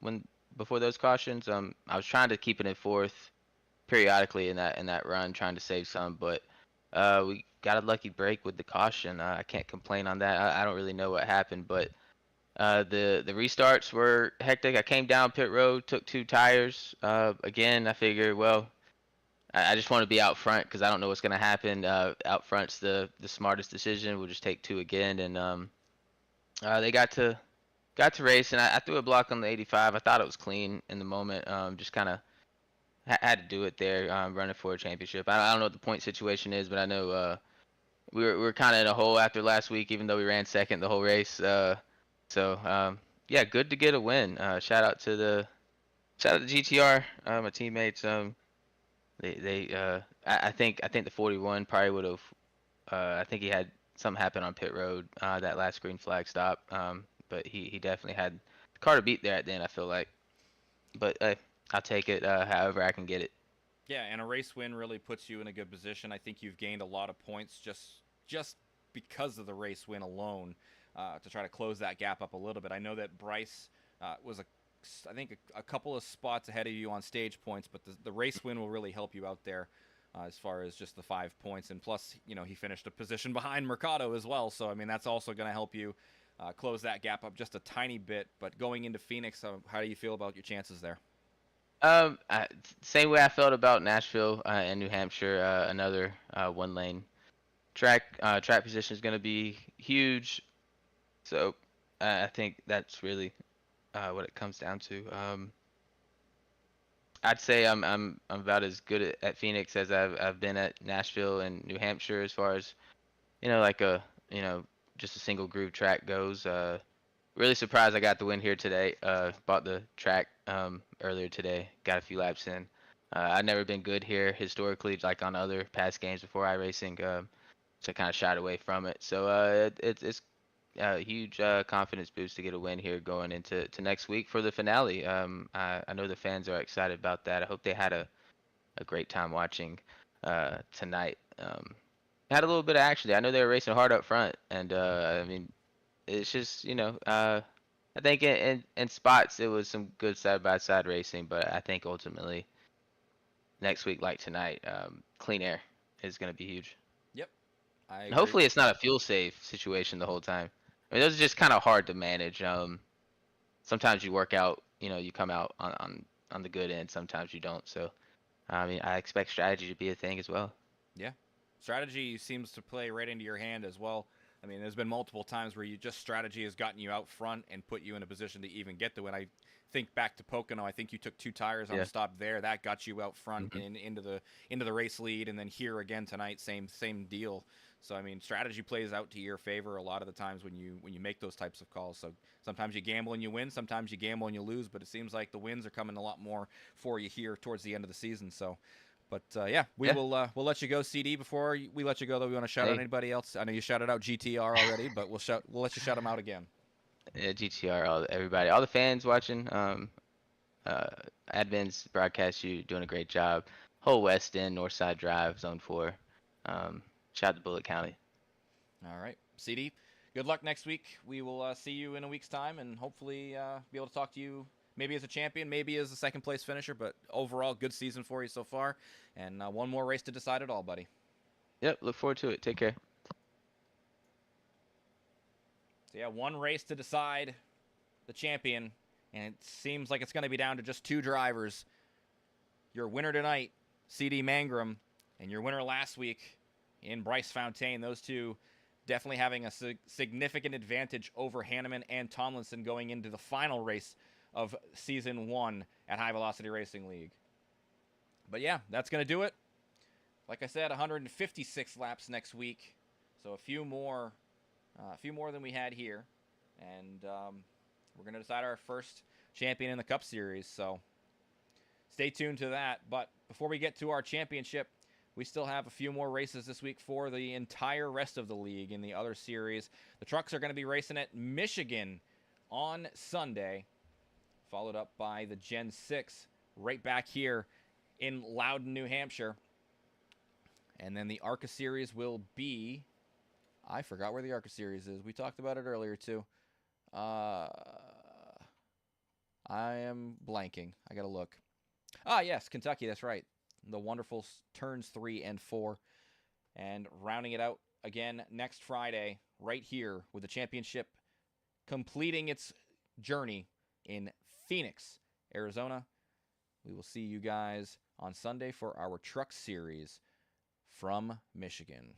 When before those cautions, I was trying to keep it in 4th periodically in that run, trying to save some, but we got a lucky break with the caution. I can't complain on that. I don't really know what happened, but the restarts were hectic. I came down pit road, took 2 tires. Again, I figured, well, I just want to be out front because I don't know what's gonna happen. Out front's the smartest decision. We'll just take 2 again, and they got to race, and I threw a block on the 85. I thought it was clean in the moment. Just kind of had to do it there, running for a championship. I don't know what the point situation is, but I know we were kind of in a hole after last week, even though we ran second the whole race. Yeah, good to get a win. Shout out to GTR, my teammates. I think the 41 probably would have. I think he had something happen on pit road that last green flag stop. But he definitely had the car to beat there at the end, I feel like. But I'll take it however I can get it. Yeah, and a race win really puts you in a good position. I think you've gained a lot of points just because of the race win alone to try to close that gap up a little bit. I know that Bryce was I think a couple of spots ahead of you on stage points, but the race win will really help you out there as far as just the 5 points. And plus, he finished a position behind Mercado as well. So, I mean, that's also going to help you close that gap up just a tiny bit. But going into Phoenix, how do you feel about your chances there? Same way I felt about Nashville and New Hampshire. Another one lane track position is going to be huge. So I think that's really what it comes down to. I'd say I'm about as good at Phoenix as I've been at Nashville and New Hampshire as far as like a just a single groove track goes. Really surprised I got the win here today. Bought the track earlier today. Got a few laps in. I've never been good here historically, like on other past games before iRacing. So I kind of shied away from it. So it's a huge confidence boost to get a win here going into next week for the finale. I know the fans are excited about that. I hope they had a great time watching tonight. Had a little bit of action there. I know they were racing hard up front, and I mean, it's just I think in spots it was some good side by side racing, but I think ultimately next week, like tonight, clean air is going to be huge. Yep, I And agree. hopefully it's not a fuel safe situation the whole time. I mean, those are just kind of hard to manage. Sometimes you work out, you come out on the good end. Sometimes you don't. So, I mean, I expect strategy to be a thing as well. Yeah. Strategy seems to play right into your hand as well. I mean, there's been multiple times where strategy has gotten you out front and put you in a position to even get the win. I think back to Pocono. I think you took 2 tires on Yeah. the stop there. That got you out front Mhm. and into the race lead. And then here again tonight, same deal. So I mean, strategy plays out to your favor a lot of the times when you make those types of calls. So sometimes you gamble and you win. Sometimes you gamble and you lose. But it seems like the wins are coming a lot more for you here towards the end of the season. So. But yeah, we'll let you go, CD. Before we let you go, though, we want to shout out anybody else. I know you shouted out GTR already, but we'll let you shout them out again. Yeah, GTR, everybody, all the fans watching. Admin's broadcast, you doing a great job. Whole West End, Northside Drive, Zone 4. Shout out to Bullitt County. All right, CD. Good luck next week. We will see you in a week's time, and hopefully be able to talk to you. Maybe as a champion, maybe as a second place finisher, but overall, good season for you so far. And one more race to decide it all, buddy. Yep, look forward to it. Take care. So yeah, one race to decide the champion, and it seems like it's going to be down to just 2 drivers. Your winner tonight, CD Mangrum, and your winner last week in Bryce Fontaine. Those two definitely having a significant advantage over Hanneman and Tomlinson going into the final race of Season 1 at High Velocity Racing League. But yeah, that's going to do it. Like I said, 156 laps next week. So a few more than we had here. And we're going to decide our first champion in the Cup Series. So stay tuned to that. But before we get to our championship, we still have a few more races this week for the entire rest of the league in the other series. The trucks are going to be racing at Michigan on Sunday, followed up by the Gen 6 right back here in Loudon, New Hampshire. And then the ARCA Series will be... I forgot where the ARCA Series is. We talked about it earlier, too. I am blanking. I got to look. Ah, yes, Kentucky. That's right. The wonderful turns 3 and 4. And rounding it out again next Friday right here with the championship completing its journey in Phoenix, Arizona. We will see you guys on Sunday for our Truck Series from Michigan.